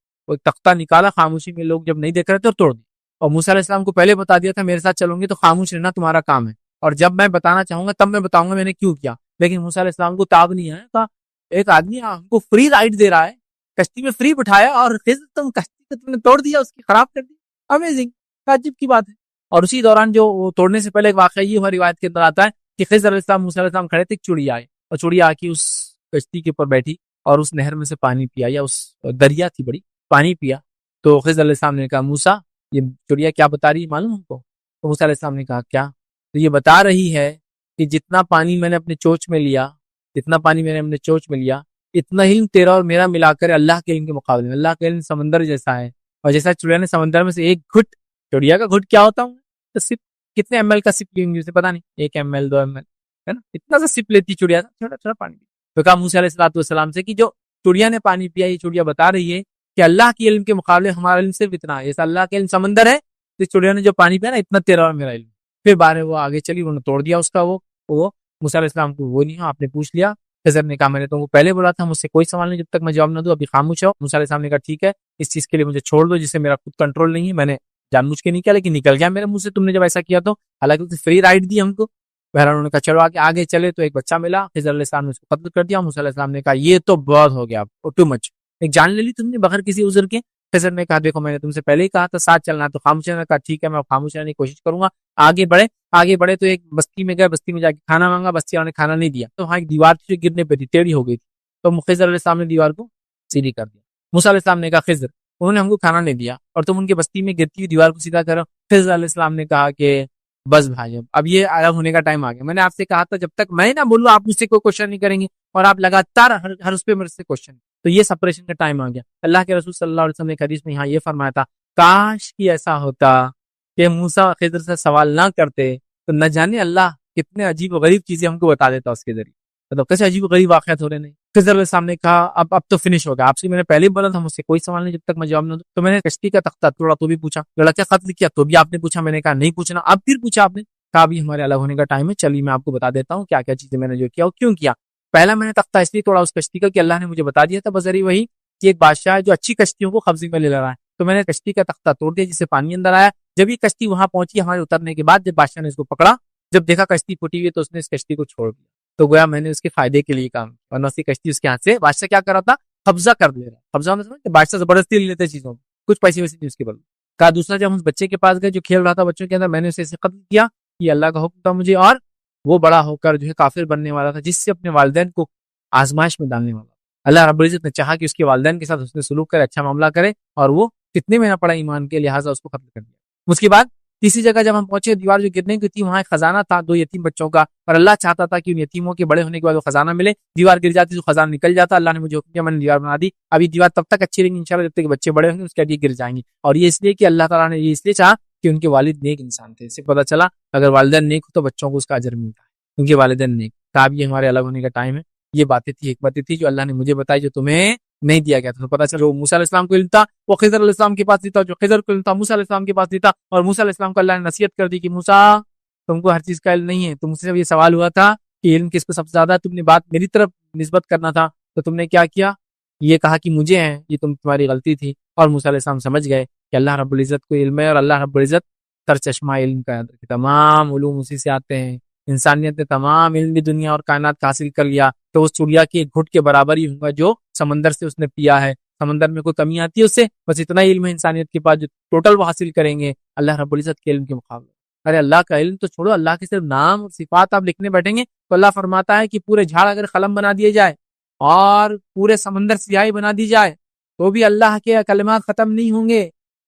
تختہ نکالا، خاموشی میں لوگ جب نہیں دیکھ رہے تھے، اور توڑ دیا۔ اور موسیٰ علیہ السلام کو پہلے بتا دیا تھا میرے ساتھ چلو گے تو خاموش رہنا تمہارا کام ہے، اور جب میں بتانا چاہوں گا تب میں بتاؤں گا میں نے کیوں کیا۔ لیکن موسیٰ علیہ السلام کو تاب نہیں آیا، کہا ایک آدمی ہم کو فری رائڈ دے رہا ہے، کشتی میں فری بٹھایا اور خضر تم کشتی کو تم نے توڑ دیا، اس کی خراب کر دی، امیزنگ، تعجب کی بات ہے۔ اور اسی دوران جو وہ توڑنے سے پہلے ایک واقعہ یہ ہوا روایت کے اندر آتا ہے کہ خضر علیہ السلام موسیٰ علیہ السلام کھڑے تھے، ایک چڑیا آئی اور چڑیا آ کے اس کشتی کے اوپر بیٹھی اور اس نہر میں سے پانی پیا، یا اس دریا تھی بڑی، پانی پیا۔ تو خضر علیہ السلام نے کہا موسیٰ یہ چڑیا کیا بتا رہی ہے معلوم ہم کو؟ تو موسیٰ علیہ السلام نے کہا کیا؟ تو یہ بتا رہی ہے کہ جتنا پانی میں نے اپنے چوچ میں لیا، جتنا پانی میں نے اپنے چوچ میں لیا، اتنا علم تیرا اور میرا ملا کر اللہ کے علم کے مقابلے میں، اللہ کا علم سمندر جیسا ہے، اور جیسا چڑیا نے سمندر میں سے ایک گھٹ، چڑیا کا گھٹ کیا ہوتا ہوں تو سپ کتنے ایم ایل کا سپ لیں گے اسے پتا نہیں، 1 ml 2 ml ہے نا، اتنا سا سپ لیتی چڑیا، چھوٹا چھوٹا پانی۔ تو کہا موسیٰ علیہ السلام سے کہ جو چڑیا نے پانی پیا، یہ چڑیا بتا رہی ہے کہ اللہ کے علم کے مقابلے ہمارا علم صرف اتنا ہے، جیسا اللہ کے علم سمندر ہے تو چڑیا نے جو پانی پیا نا اتنا تیرا اور میرا علم۔ پھر بارے وہ آگے چلی، انہوں نے توڑ دیا اس کا وہ موسیٰ علیہ السلام کو وہ نہیں ہو، آپ نے پوچھ لیا۔ خضر نے کہا میں نے تم کو پہلے بولا تھا مجھ سے کوئی سوال نہیں جب تک میں جواب نہ دوں، ابھی خاموش ہو۔ موسیٰ علیہ السلام نے کہا ٹھیک ہے، اس چیز کے لیے مجھے چھوڑ دو جسے میرا خود کنٹرول نہیں ہے، میں نے جان بوجھ کے نہیں کیا لیکن نکل گیا میرے منہ سے تم نے جب ایسا کیا تو، حالانکہ فری رائڈ دی ہم کو۔ بہرحال انہوں نے کہا چلو آگے چلے، تو ایک بچہ ملا، خضر علیہ السلام نے اس کو قتل کر دیا۔ موسیٰ علیہ السلام نے کہا یہ تو بہت ہو گیا، ٹو مچ، ایک جان لے لی تم نے بغیر کسی عذر کے۔ خضر نے کہا دیکھو میں نے تم سے پہلے ہی کہا تھا ساتھ چلنا، تو خاموش رہنا۔ کہا ٹھیک ہے میں خاموش رہنے کی کوشش کروں گا۔ آگے بڑھے تو ایک بستی میں گئے، بستی میں جا کے کھانا مانگا، بستی والوں نے کھانا نہیں دیا، تو وہاں ایک دیوار تھی جو گرنے پہ تھی، ٹیڑھی ہو گئی تھی، تو خضر علیہ السلام نے دیوار کو سیدھی کر دیا۔ موسیٰ علیہ السلام نے کہا خضر انہوں نے ہم کو کھانا نہیں دیا اور تم ان کے بستی میں گرتی ہوئی دیوار کو سیدھا کرو۔ خضر علیہ السلام نے کہا کہ بس بھائی اب یہ الگ ہونے کا ٹائم آ گیا، میں نے آپ سے کہا تھا جب تک میں نہ بولوں آپ مجھ سے کوئی کوشچن نہیں کریں گے، اور آپ لگاتار ہر اس پہ میرے سے کوشچن، تو یہ سپریشن کا ٹائم آ گیا۔ اللہ کے رسول صلی اللہ علیہ وسلم نے حدیث میں یہاں یہ فرمایا تھا کاش کہ ایسا ہوتا کہ موسیٰ خضر سے سوال نہ کرتے تو نہ جانے اللہ کتنے عجیب و غریب چیزیں ہم کو بتا دیتا اس کے ذریعے، مطلب کیسے عجیب و غریب واقعات ہو رہے نہیں۔ خضر علیہ السلام نے کہا اب تو فنش ہوگا، آپ سے میں نے پہلے بولا تھا مجھ سے کوئی سوال نہیں جب تک میں جواب نہ دوں، تو میں نے کشتی کا تختہ توڑا تو بھی پوچھا، لڑکا قتل کیا تو بھی آپ نے پوچھا، میں نے کہا نہیں پوچھنا، اب پھر پوچھا آپ نے، کہا ابھی ہمارے الگ ہونے کا ٹائم ہے، چلیے میں آپ کو بتا دیتا ہوں کیا کیا چیزیں میں نے جو کیا اور کیوں کیا۔ پہلا میں نے تختہ اس لیے توڑا اس کشتی کا کہ اللہ نے مجھے بتا دیا تھا بذریعہ وہی کہ ایک بادشاہ ہے جو اچھی کشتیوں کو قبضے میں لے رہا ہے، تو میں نے کشتی کا تختہ توڑ دیا جس سے پانی اندر آیا۔ جب یہ کشتی وہاں پہنچی ہمارے اترنے کے بعد، جب بادشاہ نے اس کو پکڑا، جب دیکھا کشتی پھٹی ہوئی تو اس نے اس کشتی کو چھوڑ دیا، تو گویا میں نے اس کے فائدے کے لیے کام، ورنہ اس کی کشتی اس کے ہاتھ سے بادشاہ کیا کر رہا تھا، قبضہ کر لے رہا، قبضہ مطلب بادشاہ زبردستی لے لیتے چیزوں میں، کچھ پیسے ویسے نہیں اس کے بدلے۔ کہا دوسرا جب ہم اس بچے کے پاس گئے جو کھیل رہا تھا بچوں کے اندر، میں نے اسے قتل کیا، یہ اللہ کا حکم تھا مجھے، اور وہ بڑا ہو کر جو ہے کافر بننے والا تھا جس سے اپنے والدین کو آزمائش میں ڈالنے والا۔ اللہ رب العزت نے چاہا کہ اس کے والدین کے ساتھ اس نے سلوک کرے، اچھا معاملہ کرے، اور وہ کتنے میں نہ پڑا ایمان کے، لہٰذا اس کو قتل کر دیا۔ اس کے بعد تیسری جگہ جب ہم پہنچے، دیوار جو گرنے کی تھی وہاں ایک خزانہ تھا 2 یتیم بچوں کا، اور اللہ چاہتا تھا کہ ان یتیموں کے بڑے ہونے کے بعد وہ خزانہ ملے، دیوار گر جاتی تو خزانہ نکل جاتا، اللہ نے مجھے حکم دیا، میں نے دیوار بنا دی، ابھی دیوار تب تک اچھی رہیں گی انشاءاللہ جب تک کہ بچے بڑے ہوں گے، اس کے بعد یہ گر جائیں گے، اور یہ اس لیے کہ اللہ تعالیٰ نے یہ اس لیے چاہا کہ ان کے والد نیک انسان تھے. اس سے پتہ چلا اگر والدین نیک ہو تو بچوں کو اس کا اجر ملتا ہے, ان کے والدین نیک. اب یہ ہمارے الگ ہونے کا ٹائم ہے. یہ باتیں تھی, حکمتیں تھی جو اللہ نے مجھے بتائی, جو تمہیں نہیں دیا گیا تھا. تو پتہ چلا جو موسیٰ علیہ السلام کو علم تھا وہ خضر علیہ السلام کے پاس نہیں تھا, جو خضر کو علم تھا موسیٰ علیہ السلام کے پاس نہیں تھا. اور موسیٰ علیہ السلام کو اللہ نے نصیحت کر دی کہ موسیٰ تم کو ہر چیز کا علم نہیں ہے, تم سے یہ سوال ہوا تھا کہ علم کس پہ سب سے زیادہ, تم نے بات میری طرف نسبت کرنا تھا تو تم نے کیا کیا, یہ کہا کہ مجھے ہے, یہ تمہاری غلطی تھی. اور موسیٰ علیہ السلام سمجھ گئے کہ اللہ رب العزت کو علم ہے, اور اللہ رب العزت سر چشمہ علم کا ہے, تمام علوم اسی سے آتے ہیں. انسانیت نے تمام علم دنیا اور کائنات کا حاصل کر لیا تو اس چڑیا کے ایک گھٹ کے برابر ہی ہوگا جو سمندر سے اس نے پیا ہے. سمندر میں کوئی کمی آتی ہے اس سے, بس اتنا ہی علم ہے انسانیت کے پاس جو ٹوٹل وہ حاصل کریں گے اللہ رب العزت کے علم کے مقابلے. ارے اللہ کا علم تو چھوڑو, اللہ کے صرف نام اور صفات آپ لکھنے بیٹھیں گے تو اللہ فرماتا ہے کہ پورے جھاڑ اگر قلم بنا دیے جائے اور پورے سمندر سیاہی بنا دی جائے تو بھی اللہ کے کلمات ختم نہیں ہوں گے,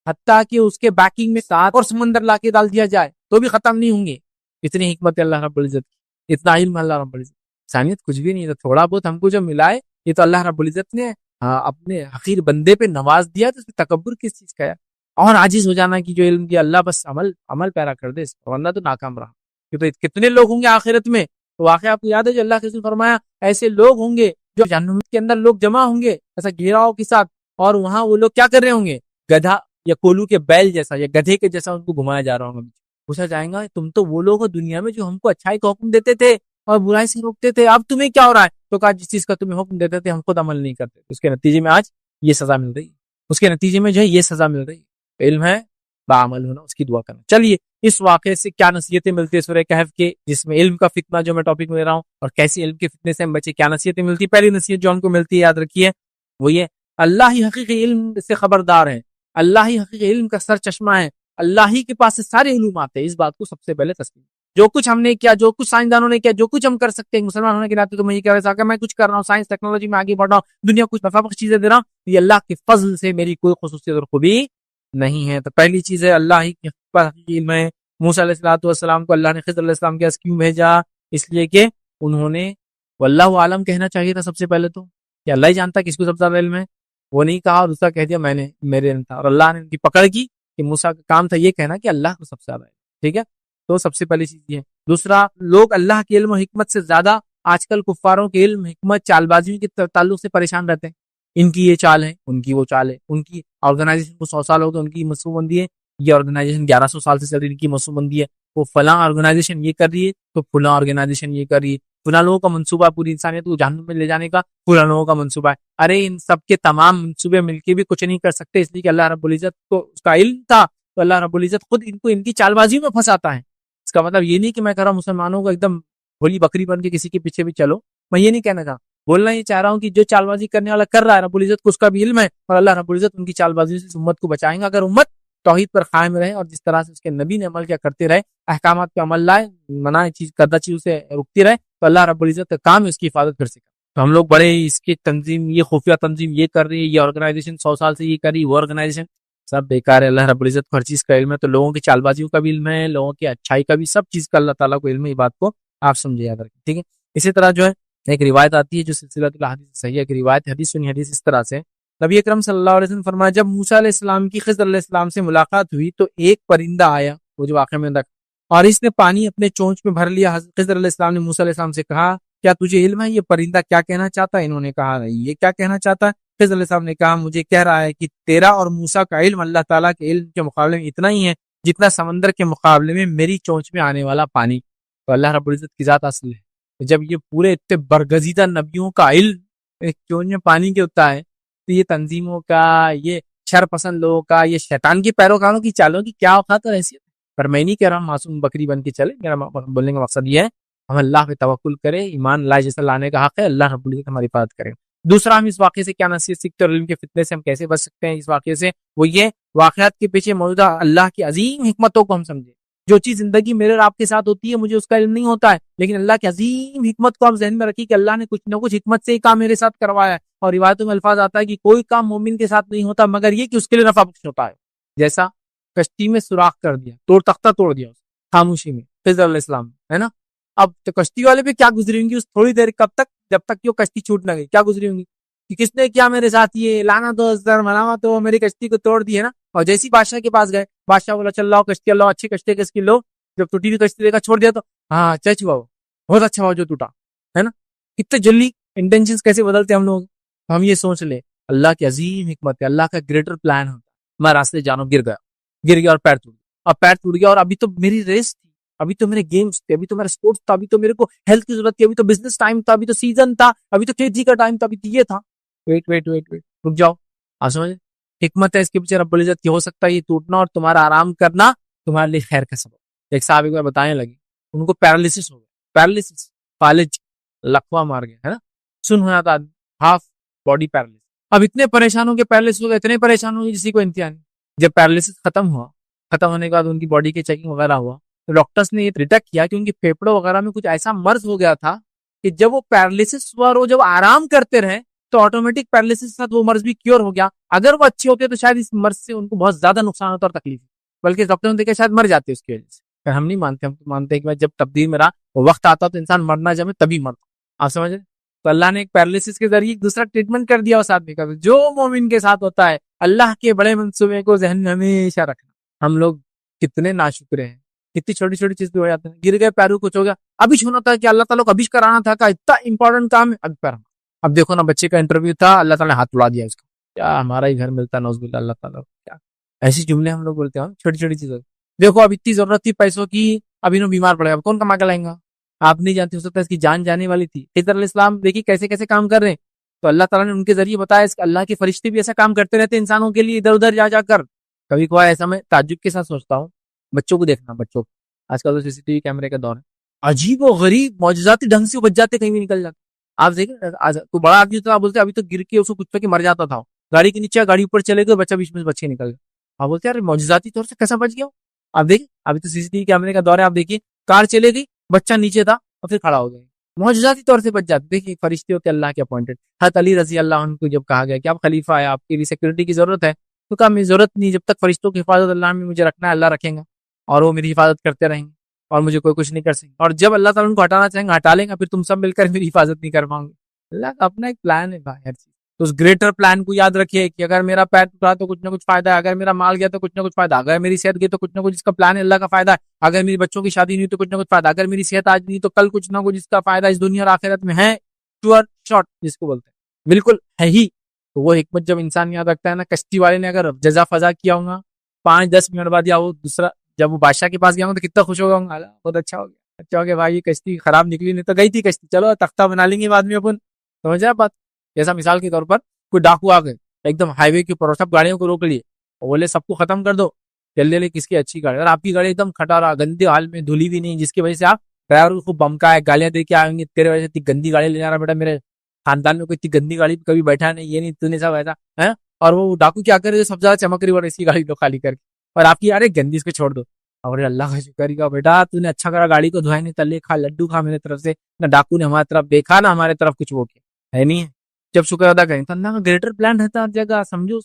حتیٰ کہ اس کے بیکنگ میں 7 اور سمندر لا کے ڈال دیا جائے تو بھی ختم نہیں ہوں گے. اتنی حکمت ہے اللہ رب العزت کی, اتنا علم اللہ رب العزت. انسانیت کچھ بھی نہیں, تو تھوڑا بہت ہم کو جو ملا ہے یہ تو اللہ رب العزت نے اپنے حقیر بندے پہ نواز دیا, تو اس میں تکبر کس چیز کا ہے, اور عاجز ہو جانا کہ جو علم دیا اللہ بس عمل پیرا کر دے, ورنہ تو ناکام رہا. تو کتنے لوگ ہوں گے آخرت میں, تو واقعہ آپ کو یاد ہے جو اللہ کے رسول فرمایا ایسے لوگ ہوں گے جو جہنم کے اندر لوگ جمع ہوں گے ایسا گھیراؤ کے ساتھ, اور وہاں وہ لوگ کیا کر رہے ہوں گے, گدھا یا کولو کے بیل جیسا یا گدھے کے جیسا ان کو گھمایا جا رہا ہوگا. پوچھا جائے گا تم تو وہ لوگ ہو دنیا میں جو ہم کو اچھائی کا حکم دیتے تھے اور برائی سے روکتے تھے, اب تمہیں کیا ہو رہا ہے؟ تو کہا جس چیز کا تمہیں حکم دیتے تھے ہم خود عمل نہیں کرتے, اس کے نتیجے میں آج یہ سزا مل رہی ہے, اس کے نتیجے میں جو ہے یہ سزا مل رہی ہے. علم ہے بعمل ہونا, اس کی دعا کرنا. چلیے اس واقعے سے کیا نصیحتیں ملتی ہے سورہ کہف کے, جس میں علم کا فتنہ جو میں ٹاپک لے رہا ہوں, اور کیسی علم کے فتنے سے ہم بچے, کیا نصیحتیں ملتی. پہلی نصیحت جو ہم کو ملتی ہے یاد رکھیے وہ یہ, اللہ ہی حقیقی علم سے خبردار ہے, اللہ ہی حقیقی علم کا سر چشمہ ہے, اللہ ہی کے پاس سے سارے علوم آتے ہیں. اس بات کو سب سے پہلے تسلیم. جو کچھ ہم نے کیا, جو کچھ سائنسدانوں نے کیا, جو کچھ ہم کر سکتے ہیں مسلمان ہونے کے ناطے, تو میں یہ کہہ رہا تھا کہ میں کچھ کر رہا ہوں, سائنس ٹیکنالوجی میں آگے بڑھ رہا ہوں, دنیا کچھ نفع بخش چیزیں دے رہا ہوں, یہ اللہ کے فضل سے میری کوئی خصوصیت اور خوبی نہیں ہے. تو پہلی چیز ہے اللہ ہی کے پاس علم ہے. موسیٰ علیہ السلام کو اللہ نے خضر علیہ السلام کے پاس کیوں بھیجا, اس لیے کہ انہوں نے واللہ عالم کہنا چاہیے تھا سب سے پہلے, تو کہ اللہ ہی جانتا کس کو سب سے زیادہ علم ہے, وہ نہیں کہا اور دوسرا کہہ دیا میں نے, میرے علم تھا, اور اللہ نے ان کی پکڑ کی کہ موسیٰ کا کام تھا یہ کہنا کہ اللہ کو سب سے زیادہ ہے. ٹھیک ہے, تو سب سے پہلی چیز یہ ہے. دوسرا, لوگ اللہ کے علم و حکمت سے زیادہ آج کل کفاروں کے علم حکمت چال بازیوں کے تعلق سے پریشان رہتے ہیں. ان کی یہ چال ہے, ان کی وہ چال ہے, ان کی آرگنائزیشن کو 100 سال ہو تو ان کی منصوبہ بندی ہے, یہ آرگنائزیشن 1100 سال سے چل رہی ہے, ان کی منصوبہ بندی ہے, وہ فلاں آرگنائزیشن یہ کر رہی ہے تو فلاں آرگنائزیشن یہ کر رہی ہے, فلاں لوگوں کا منصوبہ پوری انسانیت کو جہنم میں لے جانے کا فلاں لوگوں کا منصوبہ ہے. ارے ان سب کے تمام منصوبے مل کے بھی کچھ نہیں کر سکتے, اس لیے کہ اللہ رب العزت کو اس کا علم تھا, تو اللہ رب العزت خود ان کو ان کی چال بازیوں میں پھنساتا ہے. اس کا مطلب یہ نہیں کہ میں کہہ رہا ہوں مسلمانوں کو ایک دم بھولی بکری بن کے کسی کے پیچھے بھی چلو, میں یہ نہیں کہنا چاہتا. بولنا یہ چاہ رہا ہوں کہ جو چال بازی کرنے والا کر رہا ہے رب العزت کو اس کا بھی علم ہے, اور اللہ رب العزت ان کی چال بازی سے امت کو بچائیں گا. اگر امت توحید پر قائم رہے اور جس طرح سے اس کے نبی نے عمل کیا کرتے رہے, احکامات پہ عمل لائے, منع چیز کردہ چیزوں سے رکتی رہے, تو اللہ رب العزت کا کام ہے اس کی حفاظت کر سکے. تو ہم لوگ بڑے اس کی تنظیم, یہ خفیہ تنظیم یہ کر رہی ہے, یہ آرگنائزیشن 100 سال سے یہ کر رہی, وہ آرگنائزیشن سب بیکار ہے. اللہ رب العزت کو ہر چیز کا علم ہے, تو لوگوں کی چال بازیوں کا بھی علم ہے, لوگوں کی اچھائی کا بھی, سب چیز کا اللہ تعالیٰ کو علم ہے. یہ بات کو آپ سمجھے یاد رکھیں. ٹھیک ہے, اسی طرح جو ہے ایک روایت آتی ہے جو سلسلہ الحدیث صحیح ہے, کہ روایت حدیث سنی حدیث اس طرح سے, نبی اکرم صلی اللہ علیہ وسلم فرمایا جب موسیٰ علیہ السلام کی خضر علیہ السلام سے ملاقات ہوئی تو ایک پرندہ آیا, وہ جو واقعہ میں رکھ, اور اس نے پانی اپنے چونچ میں بھر لیا. خضر علیہ السلام نے موسیٰ علیہ السلام سے کہا کیا تجھے علم ہے یہ پرندہ کیا کہنا چاہتا ہے؟ انہوں نے کہا نہیں, یہ کیا کہنا چاہتا ہے؟ خضر علیہ السلام نے کہا مجھے کہہ رہا ہے کہ تیرا اور موسیٰ کا علم اللہ تعالیٰ کے علم کے مقابلے میں اتنا ہی ہے جتنا سمندر کے مقابلے میں میری چونچ میں آنے والا پانی. تو اللہ رب العزت کی ذات اصل ہے. جب یہ پورے اتنے برگزیدہ نبیوں کا علم ایک چونچ میں پانی کے ہوتا ہے, تو یہ تنظیموں کا, یہ شر پسند لوگوں کا, یہ شیطان کے پیروکاروں کی چالوں کی کیا اوقات اور حیثیت ہے. پر میں نہیں کہہ رہا ہوں معصوم بکری بن کے چلے, میرا بولنے کا مقصد یہ ہے ہم اللہ پہ توکل کرے, ایمان لائے جیسا لانے کا حق ہے, اللہ رب العزت ہماری حفاظت کرے. دوسرا, ہم اس واقعے سے کیا نصیحت سیکھتے اور علم کے فتنے سے ہم کیسے بچ سکتے ہیں اس واقعے سے, وہ یہ واقعات کے پیچھے موجودہ اللہ کی عظیم حکمتوں کو ہم سمجھیں. جو چیز زندگی میرے اور آپ کے ساتھ ہوتی ہے مجھے اس کا علم نہیں ہوتا ہے, لیکن اللہ کی عظیم حکمت کو آپ ذہن میں رکھیے کہ اللہ نے کچھ نہ کچھ حکمت سے ہی کام میرے ساتھ کروایا ہے. اور روایتوں میں الفاظ آتا ہے کہ کوئی کام مومن کے ساتھ نہیں ہوتا مگر یہ کہ اس کے لیے نفع بخش ہوتا ہے. جیسا کشتی میں سوراخ کر دیا, تختہ توڑ دیا خاموشی میں, خضر علیہ السلام, ہے نا. اب تو کشتی والے پہ کیا گزری ہوں گی اس تھوڑی دیر, کب تک, جب تک کہ وہ کشتی چھوٹ نہ گئی, کیا گزری ہوں گی, کہ کس نے کیا میرے ساتھ یہ لانا تو مناوا تو میری کشتی کو توڑ دی ہے نا. اور جیسی بادشاہ کے پاس گئے, بادشاہ بولا چل لاؤ کشتی, اللہ اچھی کشتی کس کی لو. جب ٹوٹی ہوئی کشتی دیکھا چھوڑ دیا تو ہاں چچ ہوا, وہ بہت اچھا ہوا جو ٹوٹا ہے نا. کتنے جلدی انٹینشنز کیسے بدلتے ہم لوگ. ہم یہ سوچ لیں اللہ کی عظیم حکمت ہے, اللہ کا گریٹر پلان ہوتا ہے. میں راستے جانو گر گیا اور پیر ٹوٹ گیا, اور پیر ٹوٹ گیا اور ابھی تو میری ریس تھی, ابھی تو میرے گیمز تھے, ابھی تو میرا اسپورٹس تھا, ابھی تو میرے کو ہیلتھ کی ضرورت تھی, ابھی تو بزنس ٹائم تھا, ابھی تو سیزن تھا, ابھی تو کھیتی کا ٹائم تھا, ابھی تو یہ تھا. ویٹ رک جاؤ. سمجھ حکمت ہے اس کے پیچھے رب العزت کی. ہو سکتا ہے یہ ٹوٹنا اور تمہارا آرام کرنا تمہارے لیے خیر کا سبب. ایک صاحب ایک بار بتانے لگے, ان کو پیرالسس ہو گیا, پیرالسس فالج لقوا مار گیا ہے نا, سن ہوا تھا, ہاف باڈی پیرالسس. اب اتنے پریشان ہو کے پیرالسس ہو گئے, اتنے پریشان ہو گئے جسی کو انتہا نہیں. جب پیرالسس ختم ہونے کے بعد ان کی باڈی کی چیکنگ وغیرہ ہوا تو ڈاکٹرز نے یہ ڈیٹیکٹ کیا کہ ان کے پھیپڑوں وغیرہ میں کچھ ایسا مرض ہو گیا تھا کہ جب وہ پیرالسس ہوا اور وہ جب آرام کرتے رہے تو آٹومیٹک پیرالسس کے ساتھ وہ مرض بھی کیور ہو گیا. اگر وہ اچھے ہوتے تو شاید اس مرض سے ان کو بہت زیادہ نقصان ہوتا اور تکلیف, بلکہ ڈاکٹر نے دیکھا شاید مر جاتے اس کی وجہ سے. پر ہم نہیں مانتے, ہم تو مانتے ہیں کہ جب تقدیر میرا وقت آتا تو انسان مرنا جب تبھی مرتا. آپ سمجھ رہے, تو اللہ نے ایک پیرالسس کے ذریعے دوسرا ٹریٹمنٹ کر دیا اس آدمی کا. جو مومن کے ساتھ ہوتا ہے اللہ کے بڑے منصوبے کو ذہن میں ہمیشہ رکھنا. ہم لوگ کتنے ناشکرے ہیں, کتنی چھوٹی چھوٹی چیز ہو جاتے ہیں. گر گئے, پیرو کچھ ہو گیا, ابھی چھونا تھا کہ اللہ تعالیٰ کو ابھی کرانا تھا, کہ اتنا امپورٹنٹ کام ہے ابھی پیر. اب دیکھو نا, بچے کا انٹرویو تھا, اللہ تعالیٰ نے ہاتھ اڑا دیا اس کا. کیا ہمارا ہی گھر ملتا نوز باللہ, اللہ تعالیٰ کیا ایسی جملے ہم لوگ بولتے ہیں چھوٹی چھوٹی چیزوں. دیکھو اب اتنی ضرورت تھی پیسوں کی, ابھی نو بیمار پڑے گا, اب کون کما کے لائیں گا. آپ نہیں جانتے, ہو سکتا ہے اس کی جان جانے والی تھی. خضر علیہ السلام دیکھیے کیسے کیسے کام کر رہے ہیں, تو اللہ تعالیٰ نے ان کے ذریعے بتایا. اللہ کے فرشتے بھی ایسا کام کرتے رہتے انسانوں کے لیے, ادھر ادھر جا کر. کبھی کبھار ایسا میں تعجب کے ساتھ سوچتا ہوں, بچوں کو دیکھنا, بچوں کو آج کل تو سی سی ٹی وی کیمرے کا دور ہے, عجیب و غریب معجزاتی ڈھنگ سے وہ بچ جاتے, کہیں بھی نکل جاتے. آپ دیکھیں کوئی بڑا آدمی تو آپ بولتے ابھی تو گر کے اس کو کچھ پہ مر جاتا تھا, گاڑی کے نیچے گاڑی اوپر چلے گئے, بچہ بیچ میں بچ کے نکل گیا. آپ بولتے ہیں معجزاتی طور سے کیسا بچ گیا. آپ دیکھیں ابھی تو سی سی ٹی وی کیمرے کا دور ہے, آپ دیکھیے کار چلے گئی, بچہ نیچے تھا اور پھر کھڑا ہو گیا, معجزاتی طور سے بچ جاتے. دیکھیے فرشتے ہوتے اللہ کے اپوائنٹڈ. حضرت علی رضی اللہ عنہ کو جب کہا گیا کہ آپ خلیفہ ہے, آپ کی بھی سیکورٹی کی ضرورت ہے, تو کہا میری ضرورت نہیں, جب تک فرشتوں کی حفاظت اللہ میں مجھے رکھنا ہے اللہ رکھیں گا, اور وہ میری حفاظت کرتے رہیں گے, اور مجھے کوئی کچھ نہیں کر سکیں. اور جب اللہ تعالیٰ ان کو ہٹانا چاہیں گے ہٹا لیں گا, پھر تم سب مل کر میری حفاظت نہیں کر پاؤں گے. اللہ کا اپنا ایک پلان ہے بھائی, ہر چیز. تو اس گریٹر پلان کو یاد رکھیے کہ اگر میرا پیر ٹوٹا تو کچھ نہ کچھ فائدہ ہے, اگر میرا مال گیا تو کچھ نہ کچھ فائدہ, اگر میری صحت گئی تو کچھ نہ کچھ اس کا پلان ہے اللہ کا فائدہ ہے, اگر میری بچوں کی شادی نہیں تو کچھ نہ کچھ فائدہ, اگر میری صحت آج نہیں تو کل کچھ نہ کچھ اس کا فائدہ اس دنیا اور آخرت میں ہے. شور شارٹ جس کو بولتے ہیں, بالکل ہے ہی. تو وہ حکمت جب انسان یاد رکھتا ہے نا, کشتی والے نے اگر جزا فضا کیا ہوگا 5-10 منٹ بعد, یا وہ دوسرا جب وہ بادشاہ کے پاس گیا ہوں تو کتنا خوش ہوگا, بہت اچھا ہو گیا, اچھا ہو گیا بھائی, یہ کشتی خراب نکلی, نہیں تو گئی تھی کشتی, چلو تختہ بنا لیں گے بعد میں اپن. سمجھ رہے بات. جیسا مثال کے طور پر کوئی ڈاکو آ گئے ایک دم ہائی وے کے اوپر, سب گاڑیوں کو روک لیے اور بولے سب کو ختم کر دو, جلدی کس کی اچھی گاڑی, اور آپ کی گاڑی ایک دم کھٹارا گندے حال میں, دھلی بھی نہیں, جس کی وجہ سے آپ ڈرائیور کو خوب بمکا ہے, گالیاں دے کے آئیں گے, تیرے وجہ سے اتنی گندی گاڑی لے جا رہا بیٹا, میرے خاندان میں کوئی اتنی گندی گاڑی کبھی بیٹھا نہیں, یہ نہیں تو نے سب ایسا ہے. اور وہ ڈاکو کیا کرے, سب زیادہ چمک رہی اور اسی گاڑی کو خالی کر کے, اور آپ کی یار گندی اس کو چھوڑ دو, اور اللہ کا شکر کا بیٹا تو نے اچھا کرا, گاڑی کو دھوائے نہیں, تلے کھا, لڈو کھا میرے طرف سے, نہ ڈاکو نے ہماری طرف دیکھا نہ ہمارے طرف کچھ وہ کیا ہے. نہیں ہے جب شکر ادا کریں تو اللہ کا گریٹر پلان رہتا ہر جگہ. سمجھو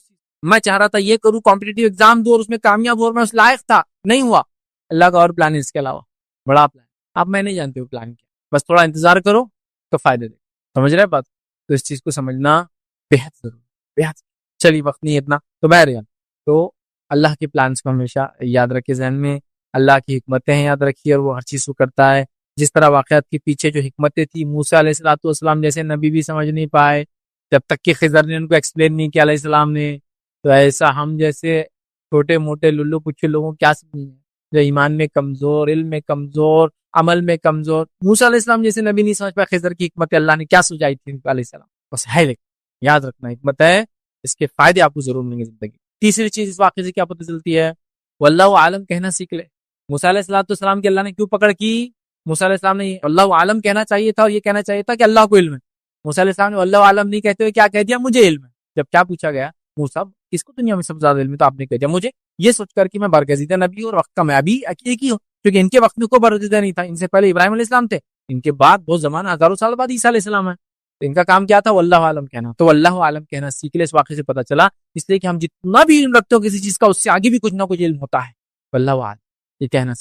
میں چاہ رہا تھا یہ کروں, کمپٹیٹیو ایگزام دو اور اس میں کامیاب ہو, میں اس لائق تھا, نہیں ہوا. اللہ کا اور پلان ہے اس کے علاوہ, بڑا پلان. اب میں نہیں جانتے وہ پلان کیا, بس تھوڑا انتظار کرو تو فائدے دے. سمجھ رہے بات. تو اس چیز کو سمجھنا بہت ضروری, بہت. چلیے وقت نہیں اتنا تو بہرحال, تو اللہ کے پلانس کو ہمیشہ یاد رکھے ذہن میں, اللہ کی حکمتیں یاد رکھیے, اور وہ ہر چیز کو کرتا ہے. جس طرح واقعات کے پیچھے جو حکمتیں تھیں, موسیٰ علیہ السلام جیسے نبی بھی سمجھ نہیں پائے جب تک کہ خضر نے ان کو ایکسپلین نہیں کیا علیہ السلام نے, تو ایسا ہم جیسے چھوٹے موٹے للو پچھے لوگوں کیا سمجھیں, جو ایمان میں کمزور, علم میں کمزور, عمل میں کمزور. موسیٰ علیہ السلام جیسے نبی نہیں سمجھ پائے خضر کی حکمت, اللہ نے کیا سجائی تھی علیہ السلام, بس ہے. لیکن یاد رکھنا حکمت ہے, اس کے فائدے آپ کو ضرور ملیں گے زندگی. تیسری چیز اس واقعے سے کیا پتہ چلتی ہے, واللہ عالم کہنا سیکھ لے. موسیٰ علیہ السلام کی اللہ نے کیوں پکڑ کی, موسیٰ علیہ السلام نے اللہ عالم کہنا چاہیے تھا, اور یہ کہنا چاہیے تھا کہ اللہ کو علم ہے. موسیٰ علیہ السلام نے اللہ عالم نہیں کہتے ہوئے کیا کہہ دیا, مجھے علم ہے. جب کیا پوچھا گیا, موسیٰ کس کو دنیا میں سب سے زیادہ علم ہے, تو آپ نے کہہ دیا مجھے, یہ سوچ کر کہ میں برگزیدہ نبی اور وقت کا میں ابھی ایک ہی ہوں, کیونکہ ان کے وقت میں کوئی برگزیدہ نہیں تھا. ان سے پہلے ابراہیم علیہ السلام تھے, ان کے بعد بہت زمانہ ہزاروں سال بعد عیسیٰ علیہ السلام ہے. تو ان کا کام کیا تھا, واللہ عالم کہنا. تو واللہ عالم کہنا سیکھ لے. اس واقعے سے پتہ چلا, اس لیے کہ ہم جتنا بھی علم رکھتے ہو کسی چیز کا, اس سے آگے بھی کچھ نہ کچھ علم ہوتا ہے. واللہ عالم, یہ کہنا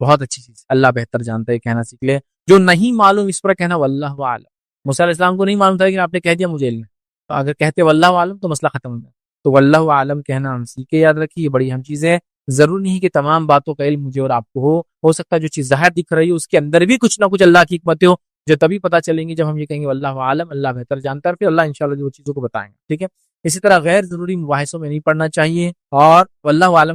بہت اچھی چیز, اللہ بہتر جانتا ہے, کہنا سیکھ لے. جو نہیں معلوم اس پر کہنا واللہ عالم. موسیٰ علیہ السلام کو نہیں معلوم تھا, لیکن آپ نے کہہ دیا مجھے علم ہے. تو اگر کہتے واللہ عالم تو مسئلہ ختم ہو جاتا. تو واللہ عالم کہنا ہم سیکھے, یاد رکھیے یہ بڑی اہم چیز ہے. ضرور نہیں کہ تمام باتوں کا علم مجھے اور آپ کو ہو سکتا ہے جو چیز ظاہر دکھ رہی ہے اس کے اندر بھی کچھ نہ کچھ اللہ کی حکمتیں ہو, جو تبھی پتہ چلیں گی جب ہم یہ کہیں گے واللہ عالم, اللہ بہتر جانتا ہے, پھر اللہ انشاءاللہ جو چیزوں کو بتائیں گے. ٹھیک ہے. اسی طرح غیر ضروری مباحثوں میں نہیں پڑھنا چاہیے, اور واللہ عالم